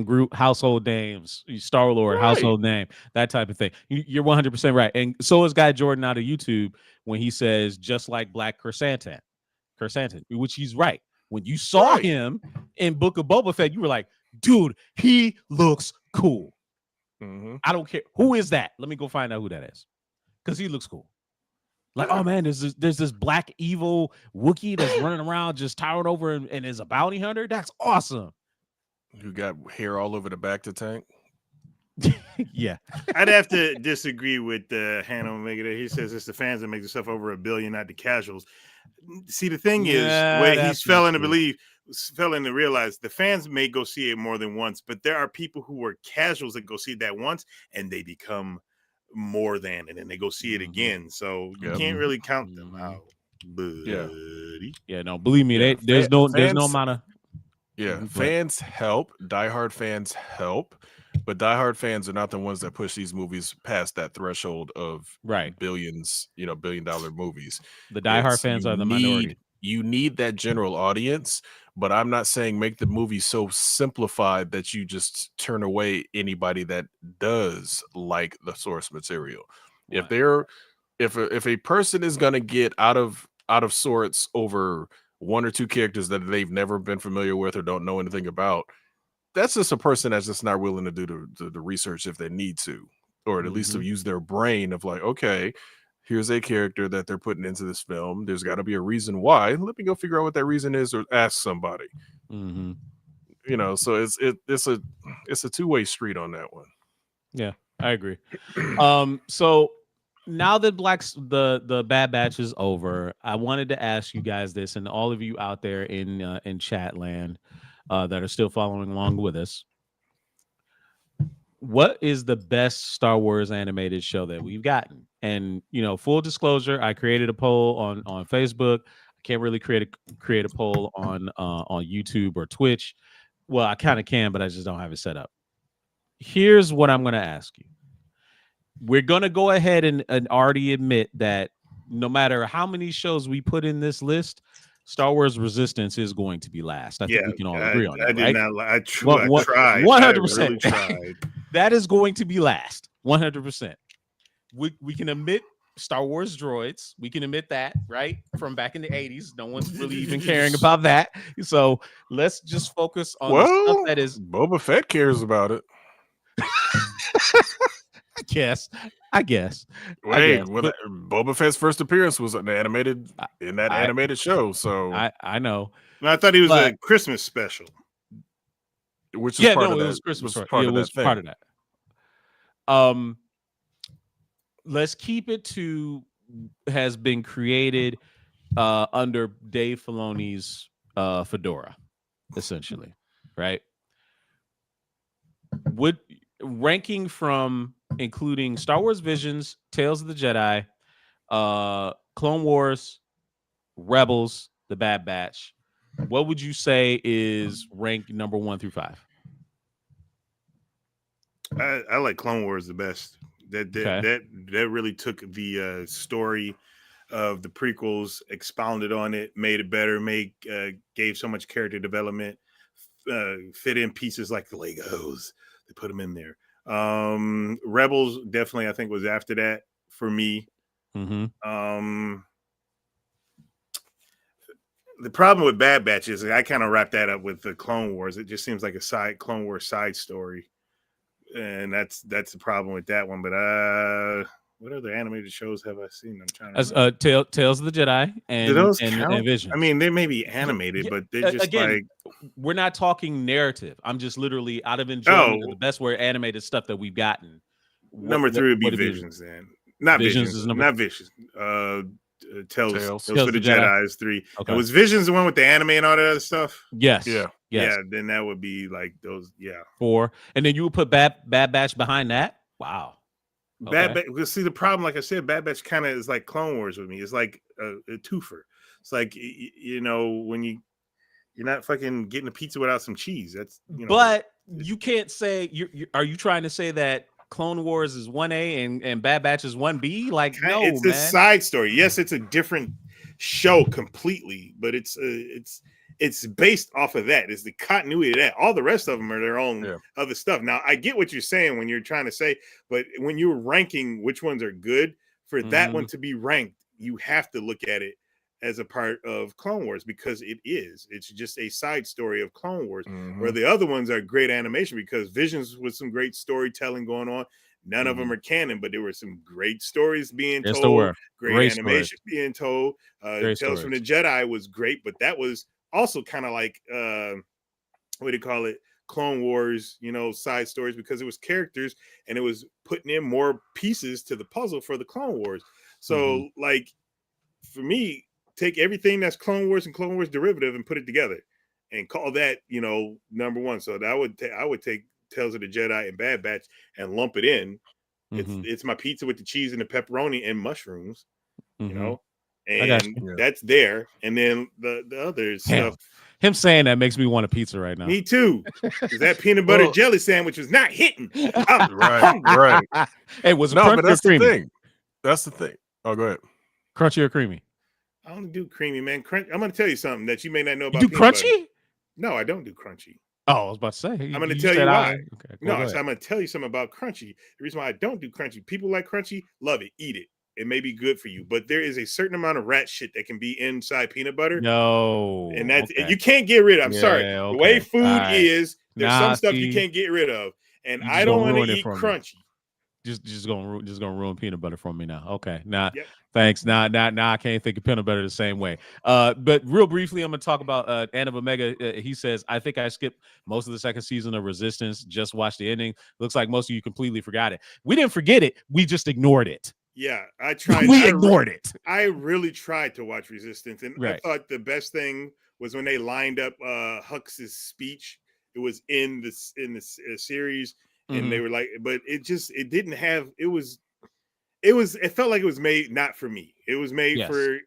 Groot, household names, Star-Lord, household name, that type of thing. You're 100% right. And so is Guy Jordan out of YouTube when he says, just like Black Chrysanthemum, which he's right. When you saw him in Book of Boba Fett, you were like, dude, he looks cool. I don't care. Who is that? Let me go find out who that is. Because he looks cool. Like, oh man, there's this black evil Wookiee that's running around just towered over and is a bounty hunter. That's awesome. Who got hair all over the back to tank? Yeah, I'd have to disagree with Hannah Omega. There. He says it's the fans that make the stuff over $1 billion, not the casuals. See, the thing is, what he's that's not true. failing to realize, the fans may go see it more than once, but there are people who were casuals that go see that once and they become more than, and then they go see it again. So you can't really count them out, buddy. Yeah, no, believe me, Yeah, there's no fans- amount of fans help. Diehard fans help, but diehard fans are not the ones that push these movies past that threshold of billions, $1 billion movies. The diehard fans are the minority. You need that general audience, but I'm not saying make the movie so simplified that you just turn away anybody that does like the source material. Right. If a person is gonna get out of sorts over one or two characters that they've never been familiar with or don't know anything about, that's just a person that's just not willing to do the research if they need to, or at least to use their brain of like, okay, here's a character that they're putting into this film. There's got to be a reason why. Let me go figure out what that reason is, or ask somebody. So it's a two-way street on that one. Yeah, I agree. So now that the Bad Batch is over, I wanted to ask you guys this, and all of you out there in chat land that are still following along with us. What is the best Star Wars animated show that we've gotten? And full disclosure, I created a poll on Facebook. I can't really create a poll on YouTube or Twitch. Well, I kind of can, but I just don't have it set up. Here's what I'm going to ask you. We're going to go ahead and already admit that no matter how many shows we put in this list, Star Wars Resistance is going to be last. I think we can all agree on that. I tried. 100%. Really tried. That is going to be last. 100%. We can admit Star Wars droids. We can admit that, right? From back in the 80s. No one's really even caring about that. So let's just focus on the stuff that is. Boba Fett cares about it. I guess. Boba Fett's first appearance was animated show. So I know. I thought he was a Christmas special, which is part of that. It was Christmas. It was part of that. Let's keep it to has been created under Dave Filoni's fedora, essentially, right? Would ranking from including Star Wars Visions, Tales of the Jedi, Clone Wars, Rebels, The Bad Batch, what would you say is ranked number 1 through 5? I like Clone Wars the best. That really took the story of the prequels, expounded on it, made it better, gave so much character development, fit in pieces like the Legos. They put them in there. Rebels definitely, I think, was after that for me. The problem with Bad Batch is I kind of wrap that up with the Clone Wars. It just seems like a Clone Wars side story, and that's the problem with that one. But what other animated shows have I seen? I'm trying to Tales of the Jedi and Visions. I mean, they may be animated, but they're just again, we're not talking narrative. I'm just literally out of enjoyment of the best word animated stuff that we've gotten. Number 3 would be Visions, then. Not Visions. Not Visions. Tales for the Jedi is 3. Okay. And was Visions the one with the anime and all that other stuff? Yes. Yeah. Then that would be like those. Yeah. 4, and then you would put Bad Batch behind that. Wow. Bad Batch. See, the problem, like I said, Bad Batch kind of is like Clone Wars with me. It's like a twofer. It's like when you're not fucking getting a pizza without some cheese. That's But you can't say are you trying to say that Clone Wars is 1A and Bad Batch is 1B? Like, no, it's a side story. Yes, it's a different show completely, but it's based off of that. It's the continuity of that. All the rest of them are their own other stuff. Now, I get what you're saying when you're trying to say, but when you're ranking which ones are good, for that one to be ranked, you have to look at it as a part of Clone Wars, because it's just a side story of Clone Wars, where the other ones are great animation, because Visions with some great storytelling going on. None of them are canon, but there were some great stories being Yes, there told, were. great Great stories. animation being told. Great Tales from the stories. Jedi was great, but that was also kind of like what do you call it? Clone Wars, side stories, because it was characters and it was putting in more pieces to the puzzle for the Clone Wars. So, like, for me, take everything that's Clone Wars and Clone Wars derivative and put it together and call that, number one. So that I would take Tales of the Jedi and Bad Batch and lump it in. It's my pizza with the cheese and the pepperoni and mushrooms, you know, I got and you. that's there. And then the other stuff. Him saying that makes me want a pizza right now. Me too, because that peanut butter jelly sandwich was not hitting. Right. Hey, was it No, crunchy but or that's the creamy? thing. That's the thing. Oh, go ahead. Crunchy or creamy? I only do creamy, man. I'm going to tell you something that you may not know about You do peanut crunchy? butter. No, I don't do crunchy. Oh, I was about to say. I'm going to tell you why. Okay, no, I'm going to tell you something about crunchy. The reason why I don't do crunchy, people like crunchy, love it, eat it. It may be good for you, but there is a certain amount of rat shit that can be inside peanut butter. No, and that's you can't get rid of. I'm sorry. Okay. The way food is, there's some stuff you see, can't get rid of, and I don't want to eat crunchy. Just gonna ruin peanut butter for me now. Okay, now Yep. thanks. Now I can't think of peanut butter the same way. But real briefly, I'm gonna talk about Anna of Omega. He says, I think I skipped most of the second season of Resistance. Just watched the ending. Looks like most of you completely forgot it. We didn't forget it. We just ignored it. Yeah, I tried. We ignored it. I really tried to watch Resistance, and I thought the best thing was when they lined up Hux's speech. It was in the series, and they were like, but it didn't have. It felt like it was made not for me. It was made for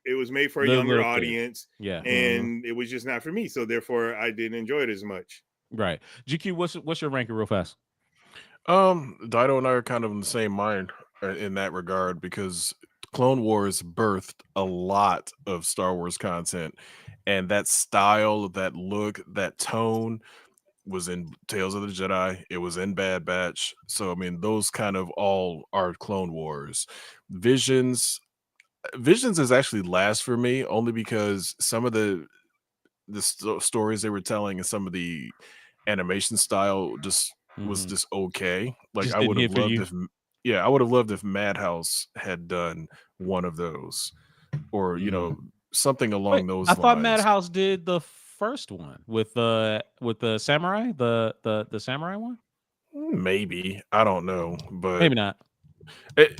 a younger audience. Yeah, and it was just not for me. So therefore, I didn't enjoy it as much. Right. GQ, what's your ranking real fast? Dido and I are kind of in the same mind in that regard, because Clone Wars birthed a lot of Star Wars content, and that style, that look, that tone was in Tales of the Jedi. It was in Bad Batch. So I mean, those kind of all are Clone Wars. Visions is actually last for me, only because some of the stories they were telling and some of the animation style just was just okay. Like, just I would have loved I would have loved if Madhouse had done one of those, or something along those lines. I thought Madhouse did the first one with the samurai, the samurai one. Maybe, I don't know, but maybe not.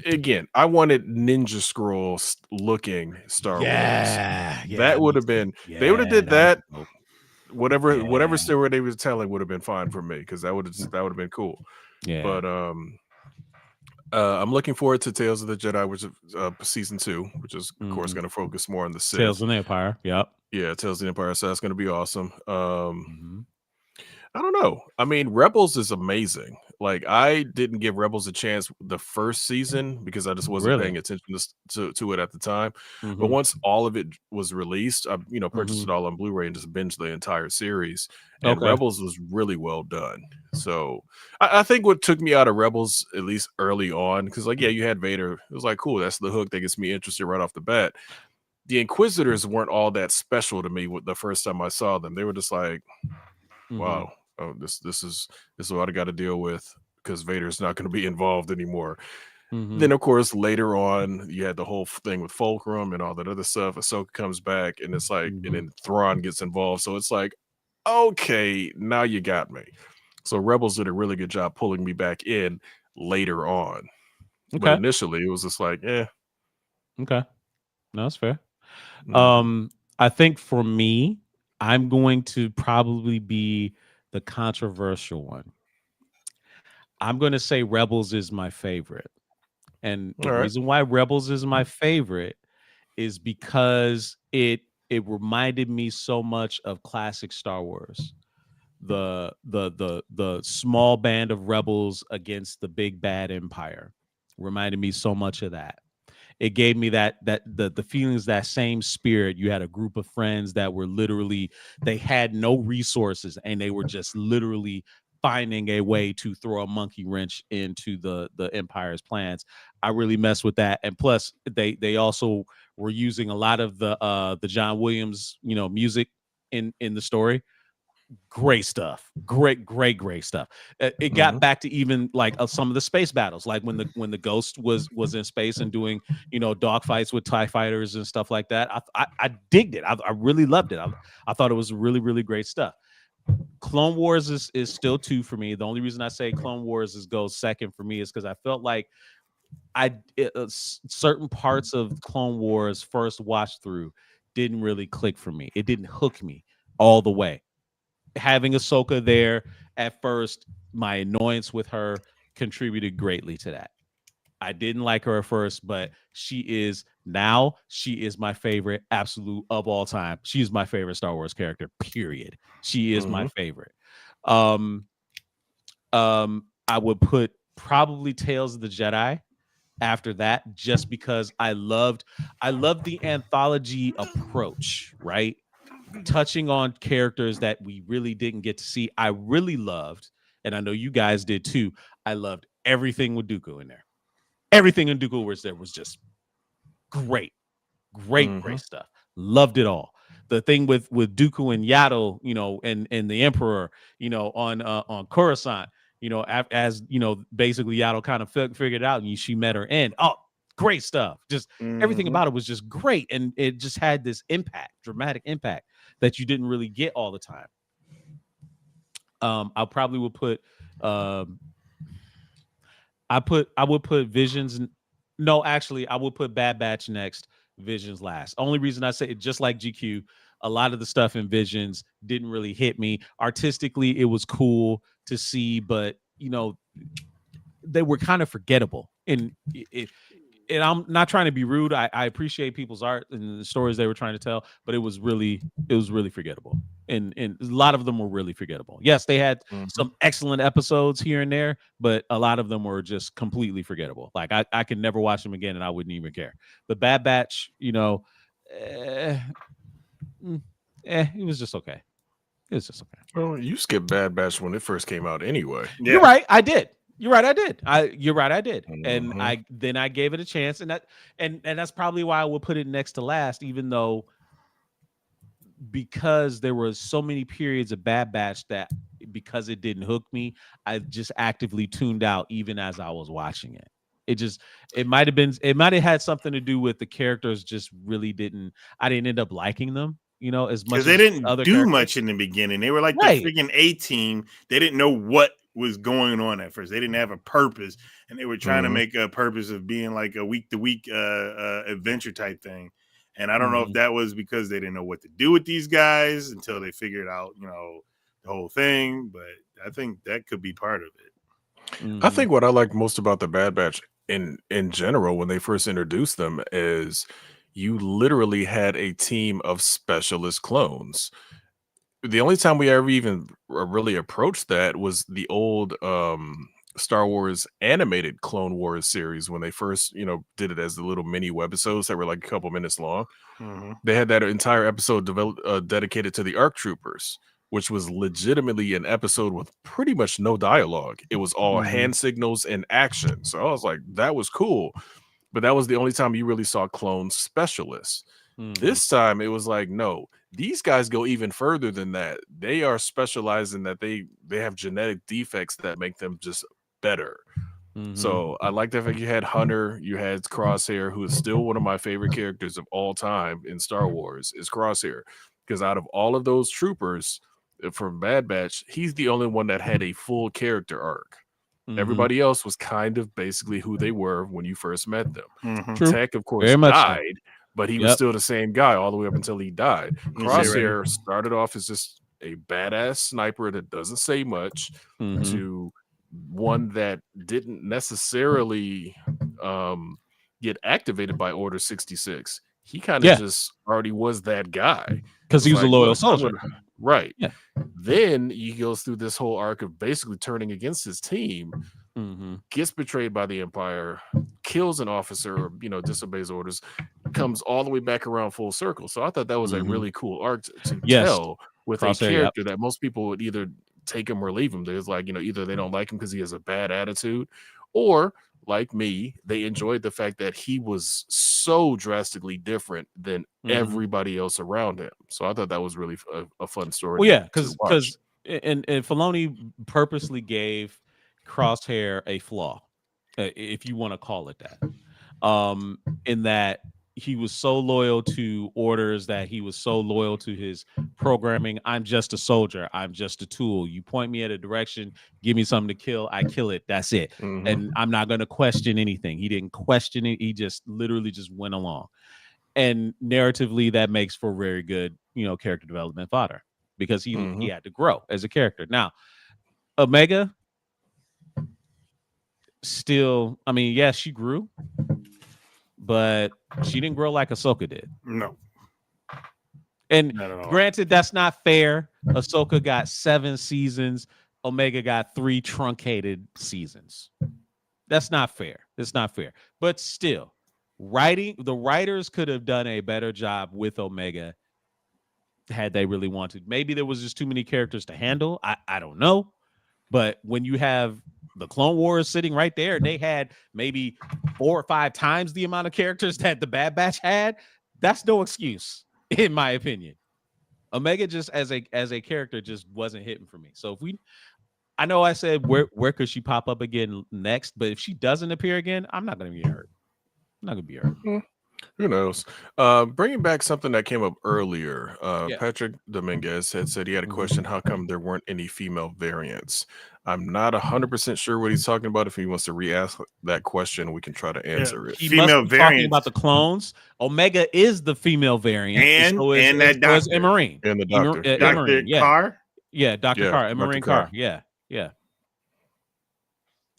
Again, I wanted Ninja Scroll looking Star Wars. That would have been. They would have did that. Whatever story they was telling would have been fine for me, because that would have been cool. Yeah. But I'm looking forward to Tales of the Jedi, which is season 2, which is of course going to focus more on the Sith. Tales of the Empire. Yep. Yeah, Tales of the Empire. So that's going to be awesome. I don't know. I mean, Rebels is amazing. Like, I didn't give Rebels a chance the first season because I just wasn't paying attention to it at the time. But once all of it was released, I purchased it all on Blu-ray and just binged the entire series. And Rebels was really well done. So I think what took me out of Rebels, at least early on, because you had Vader. It was like, cool, that's the hook that gets me interested right off the bat. The Inquisitors weren't all that special to me the first time I saw them. They were just like, wow, this is what I got to deal with, because Vader's not going to be involved anymore. Then of course later on you had the whole thing with Fulcrum and all that other stuff. Ahsoka comes back, and it's like, and then Thrawn gets involved. So it's like, okay, now you got me. So Rebels did a really good job pulling me back in later on. But initially it was just like, okay, no, that's fair. I think for me, I'm going to probably be the controversial one. I'm going to say Rebels is my favorite. And the reason why Rebels is my favorite is because it reminded me so much of classic Star Wars. The small band of rebels against the big bad empire reminded me so much of that. It gave me the feelings, that same spirit. You had a group of friends that were literally, they had no resources, and they were just literally finding a way to throw a monkey wrench into the empire's plans. I really messed with that. And plus they also were using a lot of the John Williams, music in the story. great stuff. Great stuff. It got back to even like some of the space battles, like when the Ghost was in space and doing dogfights with TIE fighters and stuff like that. I digged it. I really loved it. I thought it was really great stuff. Clone Wars is still two for me. The only reason I say Clone Wars goes second for me is because I felt like certain parts of Clone Wars first watch through didn't really click for me. It didn't hook me all the way. Having Ahsoka there at first, my annoyance with her contributed greatly to that. I didn't like her at first, but she is my favorite absolute of all time. She's my favorite Star Wars character, period. She is my favorite. Um, I would put probably Tales of the Jedi after that, just because I loved the anthology approach, right? Touching on characters that we really didn't get to see. I really loved, and I know you guys did too, I loved everything with Dooku in there. Everything in Dooku was there was just great stuff. Loved it all. The thing with Dooku and Yaddle, and the Emperor, on Coruscant, as basically Yaddle kind of figured out, and she met her end. Oh, great stuff. Just everything about it was just great, and it just had this dramatic impact that you didn't really get all the time. I probably would put I would put Visions. No, actually, I would put Bad Batch next, Visions last. Only reason I say it, just like GQ, a lot of the stuff in Visions didn't really hit me. Artistically, it was cool to see, but they were kind of forgettable. And I'm not trying to be rude. I appreciate people's art and the stories they were trying to tell, but it was really forgettable. And a lot of them were really forgettable. Yes, they had some excellent episodes here and there, but a lot of them were just completely forgettable. Like I could never watch them again, and I wouldn't even care. But Bad Batch, it was just okay. It was just okay. Well, you skipped Bad Batch when it first came out anyway. Yeah. You're right. I did. You're right. I did. And I gave it a chance, and that's probably why I would put it next to last, even though, because there were so many periods of Bad Batch that, because it didn't hook me, I just actively tuned out even as I was watching it. It might have had something to do with the characters just really I didn't end up liking them, as much, because they didn't do much in the beginning. They were like the freaking A team. They didn't know what was going on at first. They didn't have a purpose, and they were trying to make a purpose of being like a week to week adventure type thing. And I don't know if that was because they didn't know what to do with these guys until they figured out, the whole thing. But I think that could be part of it. I think what I like most about the Bad Batch in general, when they first introduced them, is you literally had a team of specialist clones. The only time we ever even really approached that was the old Star Wars animated Clone Wars series, when they first, did it as the little mini webisodes that were like a couple minutes long. They had that entire episode dedicated to the ARC Troopers, which was legitimately an episode with pretty much no dialogue. It was all hand signals and action. So I was like, that was cool. But that was the only time you really saw clone specialists. This time it was like, no, these guys go even further than that. They are specialized in that they have genetic defects that make them just better. So I like the fact you had Hunter, you had Crosshair, who is still one of my favorite characters of all time in Star Wars, is Crosshair. Because out of all of those troopers from Bad Batch, he's the only one that had a full character arc. Everybody else was kind of basically who they were when you first met them. Tech, of course, died, but he was still the same guy all the way up until he died. Crosshair started off as just a badass sniper that doesn't say much, to one that didn't necessarily get activated by Order 66. He kind of just already was that guy. Because he was a loyal soldier. Right. Yeah. Then he goes through this whole arc of basically turning against his team, gets betrayed by the Empire, kills an officer, or, disobeys orders, comes all the way back around full circle. So I thought that was a really cool arc to tell with a character that most people would either take him or leave him. There's like, either they don't like him because he has a bad attitude, or like me, they enjoyed the fact that he was so drastically different than Mhm. everybody else around him. So I thought that was really a fun story Well, yeah, to watch. because and Filoni purposely gave Crosshair a flaw, if you want to call it that. In that he was so loyal to orders, that he was so loyal to his programming. I'm just a soldier. I'm just a tool. You point me at a direction, give me something to kill, I kill it. That's it. And Hmm. I'm not going to question anything. He didn't question it. He just literally just went along. And narratively, that makes for very good, character development fodder, because he Hmm. had to grow as a character. Now, Omega still, I mean, yes, she grew, but she didn't grow like Ahsoka did. No, And not at all. granted, that's not fair. Ahsoka got 7 seasons. Omega got 3 truncated seasons. That's not fair. It's not fair. But still, the writers could have done a better job with Omega had they really wanted. Maybe there was just too many characters to handle. I don't know. But when you have the Clone Wars sitting right there, they had maybe 4 or 5 times the amount of characters that the Bad Batch had. That's no excuse, in my opinion. Omega just as a character just wasn't hitting for me. So I know I said where could she pop up again next, but if she doesn't appear again, I'm not gonna be hurt. I'm not gonna be hurt. Who knows? Bringing back something that came up earlier, Yeah. Patrick Dominguez had said he had a Mhm. question. How come there weren't any female variants? I'm not 100% sure what he's talking about. If he wants to re-ask that question, we can try to Yeah, answer it. He must female be talking about variants the clones. Omega is the female variant, and and so is and that so is doctor, Emarine. And the doctor, yeah, Doctor Emarine, yeah. Carr. Yeah, Dr. yeah, Carr, Dr. Emarine Carr. Carr. Yeah. Yeah.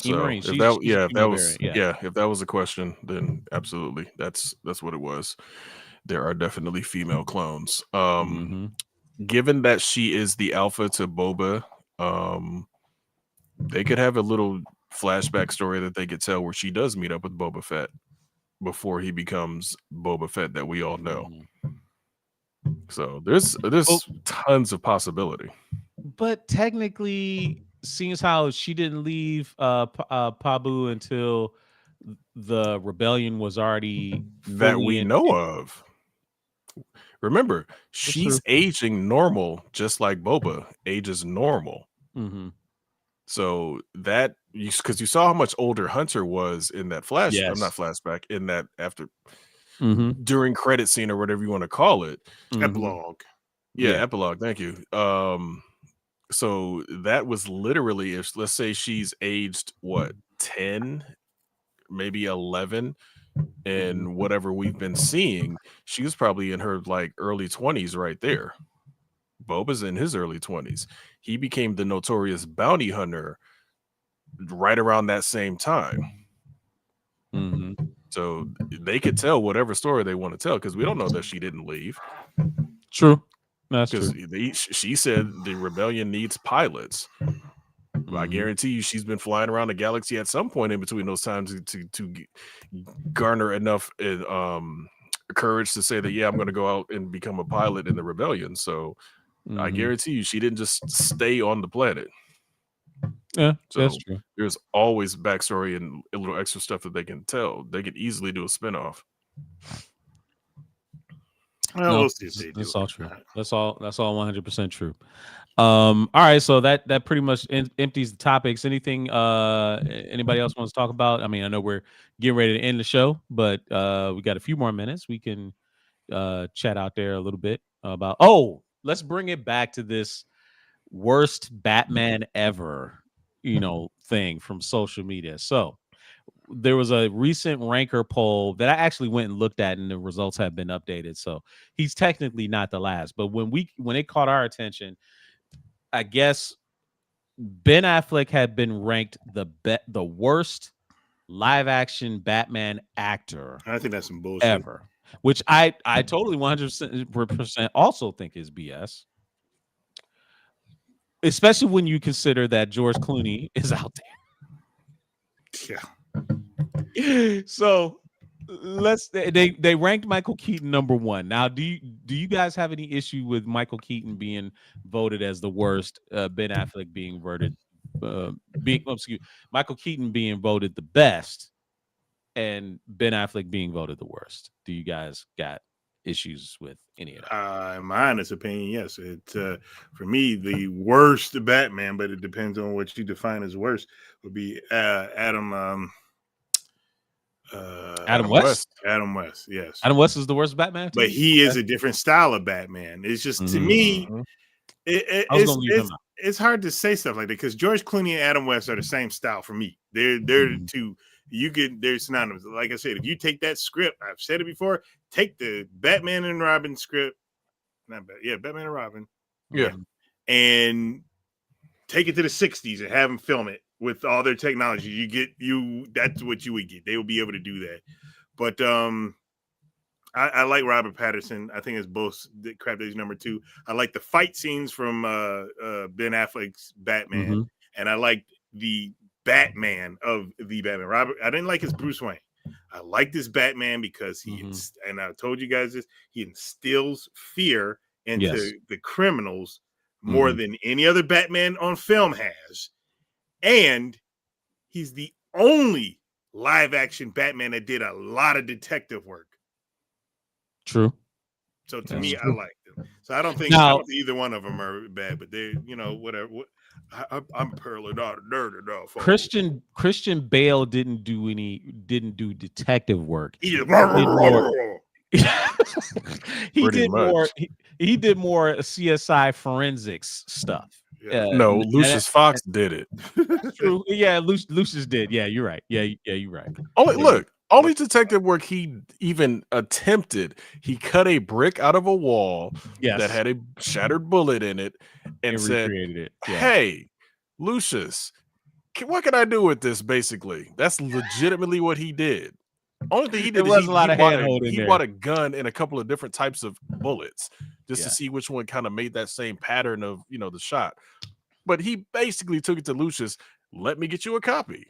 So Emarine. if She's that, she's a yeah, if that female was, variant. Yeah. yeah, if that was a question, then absolutely, that's what it was. There are definitely female clones. Mhm. Given that she is the alpha to Boba, um, they could have a little flashback story that they could tell where she does meet up with Boba Fett before he becomes Boba Fett that we all know. Mhm. So there's Well, tons of possibility but technically, seems how she didn't leave Pabu until the rebellion was already that fully we in. know of. Remember, That's true. she's aging normal, just like Boba ages normal. Hmm. So that because you saw how much older Hunter was in that flash, I'm not Yes. flashback, in that after Hmm. during credit scene or whatever you want to call it. Hmm. Epilogue. Yeah, Yeah. epilogue. Thank you. So that was literally, if let's say she's aged what, 10, maybe 11, Hmm. and whatever we've been seeing, she was probably in her like early 20s right there. Boba's in his early 20s. He became the notorious bounty hunter right around that same time. Hmm. So they could tell whatever story they want to tell because we don't know that she didn't leave True. That's because true. she said the rebellion needs pilots. I Hmm. guarantee you she's been flying around the galaxy at some point in between those times to garner enough courage to say that, yeah, I'm going to go out and become a pilot in the rebellion. So I Hmm. guarantee you she didn't just stay on the planet. Yeah, that's So true. there's always backstory and a little extra stuff that they can tell. They could easily do a spinoff. Well, No, we'll see if they do that's it all or true. not. That's all 100% true. All right, so that pretty much empties the topics. Anything anybody else wants to talk about? I mean, I know we're getting ready to end the show, but we got a few more minutes. We can chat out there a little bit about. Oh, let's bring it back to this worst Batman ever, thing from social media. So there was a recent ranker poll that I actually went and looked at, and the results have been updated. So he's technically not the last, but when it caught our attention, I guess Ben Affleck had been ranked the worst live action Batman actor I think that's some bullshit. ever, which I totally 100% also think is BS, especially when you consider that George Clooney is out Yeah. there. So they ranked Michael Keaton number 1. Now, do you guys have any issue with Michael Keaton being voted as the worst, Ben Affleck being voted being Michael Keaton being voted the best and Ben Affleck being voted the worst. Do you guys got issues with any of that? In my honest opinion, yes. It for me the worst Batman, but it depends on what you define as worst. Would be Adam Adam West? Adam West, yes. Adam West is the worst Batman, But he is a different style of Batman. It's just to me, I was gonna leave him out. it's hard to say stuff like that because George Clooney and Adam West are the same style for me. They're the two. They're synonymous. Like I said, if you take that script, I've said it before, take the Batman and Robin script, Batman and Robin, and take it to the 60s and have them film it with all their technology. That's what you would get. They will be able to do that. But I like Robert Pattinson. I think it's both Crab Days number 2. I like the fight scenes from Ben Affleck's Batman, and I like the Batman of the Batman. I didn't like his Bruce Wayne. I like this Batman because and I told you guys this, he instills fear into the criminals more than any other Batman on film has. And he's the only live action Batman that did a lot of detective work. True. So to me, I like them. So I don't think either one of them are bad, but they, whatever. I'm apparently not a nerd enough. Christian Bale didn't do detective work. He did more. He did more CSI forensics stuff. No, Lucius Fox did it. True. Yeah, Lucius did. Yeah, you're right. Yeah, you're right. Only detective work he even attempted. He cut a brick out of a wall that had a shattered bullet in it and said, it. Hey, Lucius, what can I do with this? Basically, that's legitimately what he did. Only thing he did is he bought a gun and a couple of different types of bullets just to see which one kind of made that same pattern of the shot. But he basically took it to Lucius. Let me get you a copy.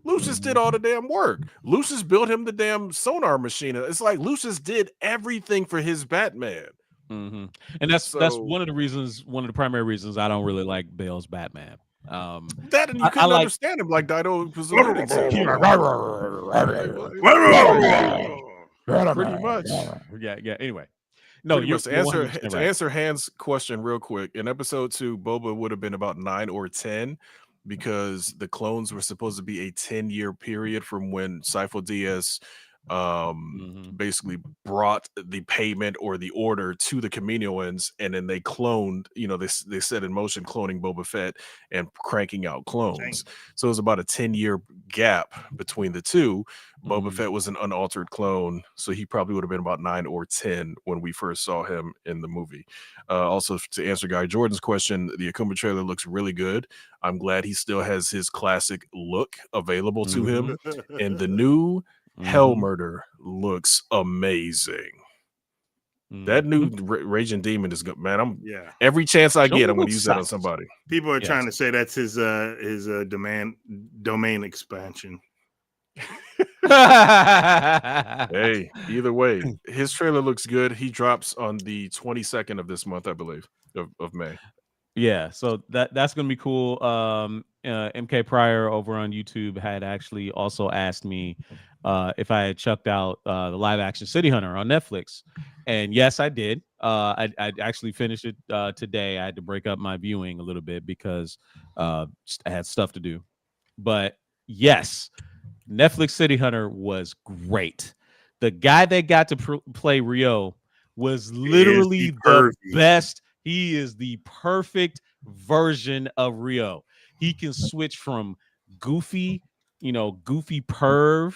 Lucius did all the damn work. Lucius built him the damn sonar machine. It's like Lucius did everything for his Batman. And that's one of the primary reasons I don't really like Bale's Batman. That and you couldn't understand him like Dido was alluding to. Pretty much. Yeah. Anyway. No, to answer Hans' question real quick. In episode 2, Boba would have been about 9 or 10. Because the clones were supposed to be a 10-year period from when Sifo Dyas basically brought the payment or the order to the Kaminoans, and then they cloned, they set in motion cloning Boba Fett and cranking out clones. So it was about a 10-year gap between the two. Boba Fett was an unaltered clone, so he probably would have been about 9 or 10 when we first saw him in the movie. Also, to answer Guy Jordan's question, the Akuma trailer looks really good. I'm glad he still has his classic look available to him. And the new Hell Murder looks amazing. That new Raging Demon is good, man. Every chance I get, I'm going to use that on somebody. People are trying to say that's his domain expansion. Hey, either way, his trailer looks good. He drops on the 22nd of this month, I believe, of May. Yeah, so that's gonna be cool. MK Pryor over on YouTube had actually also asked me if I had checked out the live action City Hunter on Netflix, and yes, I did. I actually finished it today. I had to break up my viewing a little bit because I had stuff to do, but yes, Netflix City Hunter was great. The guy that got to play Rio was literally the best. He is the perfect version of Rio. He can switch from goofy perv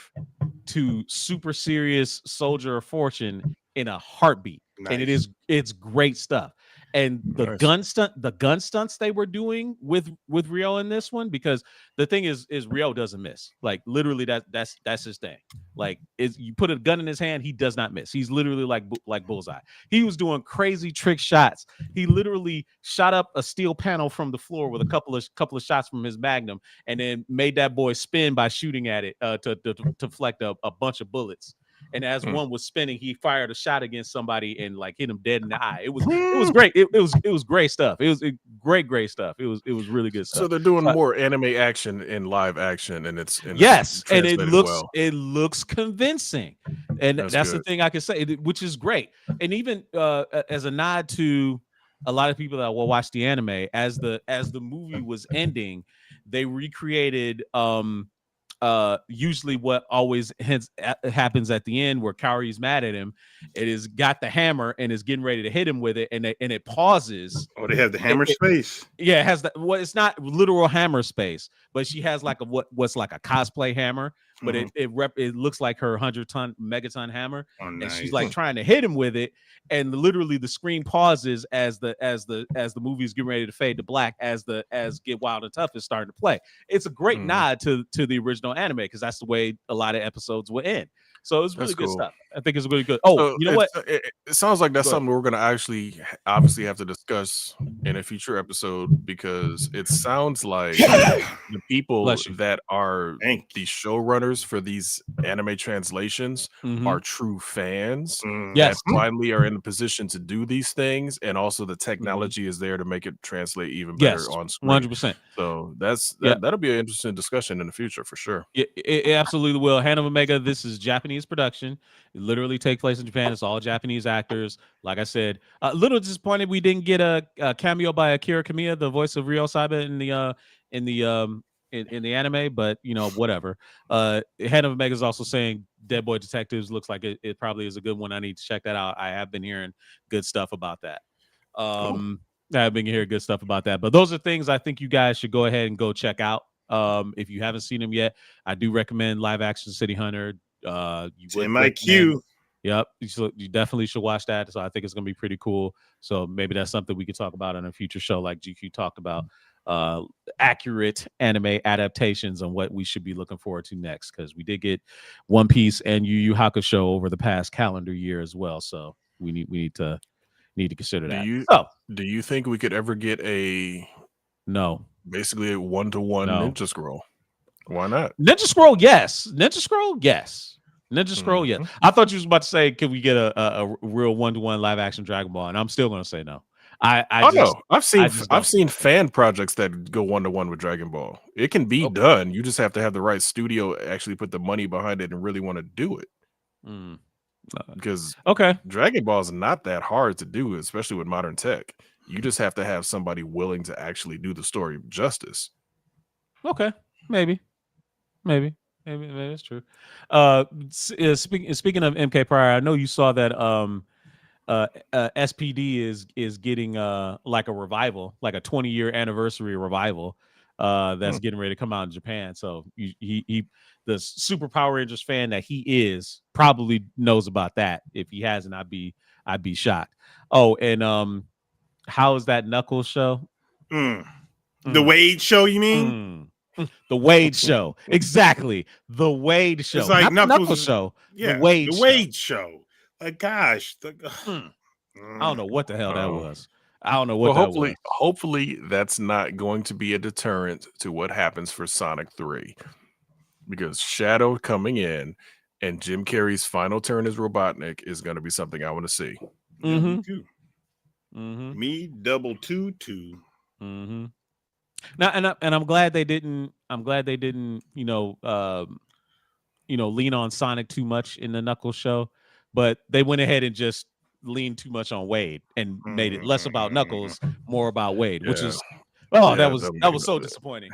to super serious soldier of fortune in a heartbeat. Nice. And it's great stuff. And the gun stunts they were doing with Rio in this one, because the thing is Rio doesn't miss. Like literally that's his thing. Like you put a gun in his hand, he does not miss. He's literally like bullseye. He was doing crazy trick shots. He literally shot up a steel panel from the floor with a couple of shots from his Magnum, and then made that boy spin by shooting at it to deflect a bunch of bullets. and as one was spinning, he fired a shot against somebody and like hit him dead in the eye. It was Hmm. great. It was great stuff. It was great stuff. It was really good So stuff. they're doing So more anime action in live action, and it's yes, and translated well. it looks convincing, and That's that's the good. thing I can say, which is great. And even as a nod to a lot of people that will watch the anime, as the movie was ending, they recreated usually what always happens at the end where Kaori's mad at him. It is got the hammer and is getting ready to hit him with it, and it pauses. Oh, they have the hammer space. Yeah, it has that. Well, it's not literal hammer space, but she has like what's like a cosplay hammer, but it looks like her 100-ton megaton hammer, Oh, and nice. she's like trying to hit him with it, and literally the screen pauses as the movie is getting ready to fade to black as Get Wild and Tough is starting to play. It's a great nod to the original anime because that's the way a lot of episodes will end. So it's really That's good cool. stuff. I think it's really good. Oh, So you know what? it sounds like that's Go ahead. something we're going to actually obviously have to discuss in a future episode, because it sounds like the people Bless you. that are Thank the showrunners for these anime translations Mhm. are true fans you. Yes. that finally are in the position to do these things, and also the Mhm. technology is there to make it translate even Yes, better on screen. 100%. So Yeah. that'll be an interesting discussion in the future for sure. It absolutely will. Hand of Omega, this is Japanese production. It literally takes place in Japan. It's all Japanese actors. Like I said, a little disappointed we didn't get a cameo by Akira Kamiya, the voice of Ryo Saiba in the anime, but you know, whatever. Hand of Omega is also saying Dead Boy Detectives looks like it probably is a good one. I need to check that out. I have been hearing good stuff about that. I've been hearing good stuff about that. But those are things I think you guys should go ahead and go check out. If you haven't seen them yet, I do recommend live action City Hunter. You It's would in my recommend. queue. Yep, you definitely should watch that. So I think it's gonna be pretty cool. So maybe that's something we could talk about on a future show, like GQ talked about. Accurate anime adaptations on what we should be looking forward to next, because we did get One Piece and Yu Yu Hakusho over the past calendar year as well. So we need to consider Do that. you So do you think we could ever get no. basically a 1-to-1 Ninja Scroll? Why not? Ninja Scroll, yes. Ninja Scroll, yes. Ninja Scroll, yes. I thought you was about to say, can we get a real 1-to-1 live action Dragon Ball? And I'm still gonna say no. No, I've don't. seen fan projects that go 1-to-1 with Dragon Ball. It can be done. You just have to have the right studio actually put the money behind it and really want to do it. Because Okay. Dragon Ball is not that hard to do, especially with modern tech. You just have to have somebody willing to actually do the story justice. Okay. Maybe that's true. Speaking of MK Pryor, I know you saw that SPD is getting like a revival, like a 20-year anniversary revival that's getting ready to come out in Japan. So he the Super Power Rangers fan that he is probably knows about that. If he hasn't, I'd be shocked. Oh, and how is that Knuckles show? The Wade show, you mean? The Wade show. Exactly. The Wade show. It's like Not the Knuckles Knuckles show. Yeah, the Wade show. Like, gosh. I don't know what the hell that was. I don't know what that was. Hopefully that's not going to be a deterrent to what happens for Sonic 3. Because Shadow coming in and Jim Carrey's final turn as Robotnik is going to be something I want to see. Me too. Me double two. Now, and I'm glad they didn't. Lean on Sonic too much in the Knuckles show, but they went ahead and just leaned too much on Wade and made it less about Knuckles, more about Wade, which is that was so disappointing.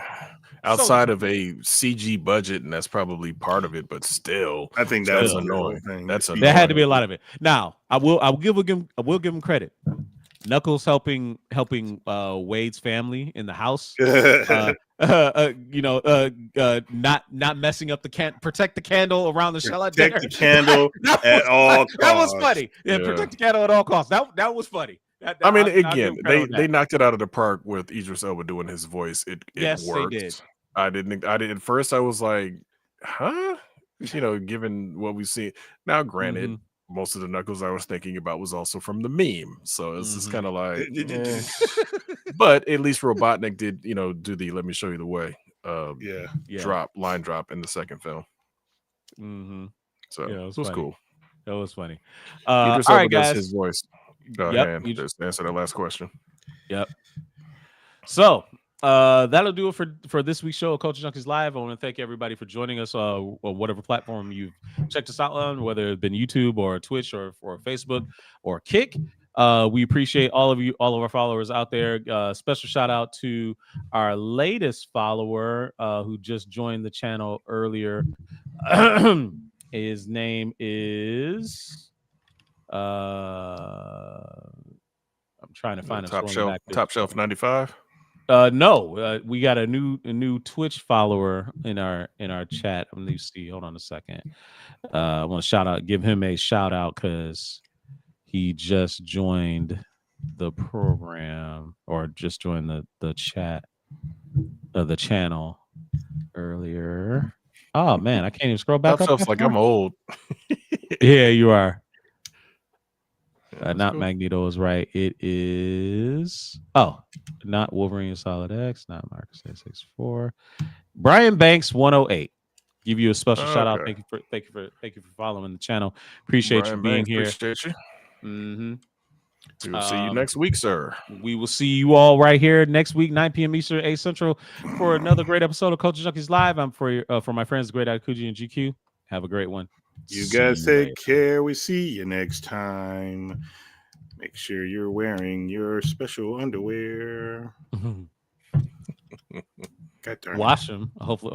Outside of a CG budget, and that's probably part of it, but still, I think that's was annoying. That's annoying. There had to be a lot of it. Now, I will give him credit. Knuckles helping Wade's family in the house. Not messing up protect the candle around the shell. Protect the candle at all costs. That was funny. Yeah, protect the candle at all costs. That was funny. They knocked it out of the park with Idris Elba doing his voice. It worked. They did. I didn't. At first, I was like, huh? Given what we see now, granted. Most of the Knuckles I was thinking about was also from the meme. So it's just kind of like, but at least Robotnik did, do the let me show you the way line drop in the second film. So Yeah, it was funny. cool. That was funny. Idris All Elba right, does guys. his voice. Yep. Hand, just answer that last question. Yep. So that'll do it for this week's show of Culture Junkies Live. I want to thank everybody for joining us on whatever platform you've checked us out on, whether it's been YouTube or Twitch or Facebook or Kick. We appreciate all of you, all of our followers out there. Special shout out to our latest follower who just joined the channel earlier. His name is I'm trying to find him. Top shelf 95. No, we got a new Twitch follower in our chat. Let me see. Hold on a second. I want to give him a shout out because he just joined the program or just joined the chat of the channel earlier. Oh man, I can't even scroll back Top up. shelf's like I'm old. Yeah, you are. Yeah, Not cool. Magneto is right. It is not Wolverine Solid X, not Marcus 864. Brian Banks 108. Give you a special shout out. Thank you for following the channel. Appreciate Brian you being Banks, here. Appreciate you. Mm-hmm. We will see you next week, sir. We will see you all right here next week, 9 p.m. Eastern, 8 Central, for another great episode of Culture Junkies Live. I'm for my friends, Great Akuji and GQ. Have a great one. You guys take care. We see you next time. Make sure you're wearing your special underwear. God darn it. Wash them. Hopefully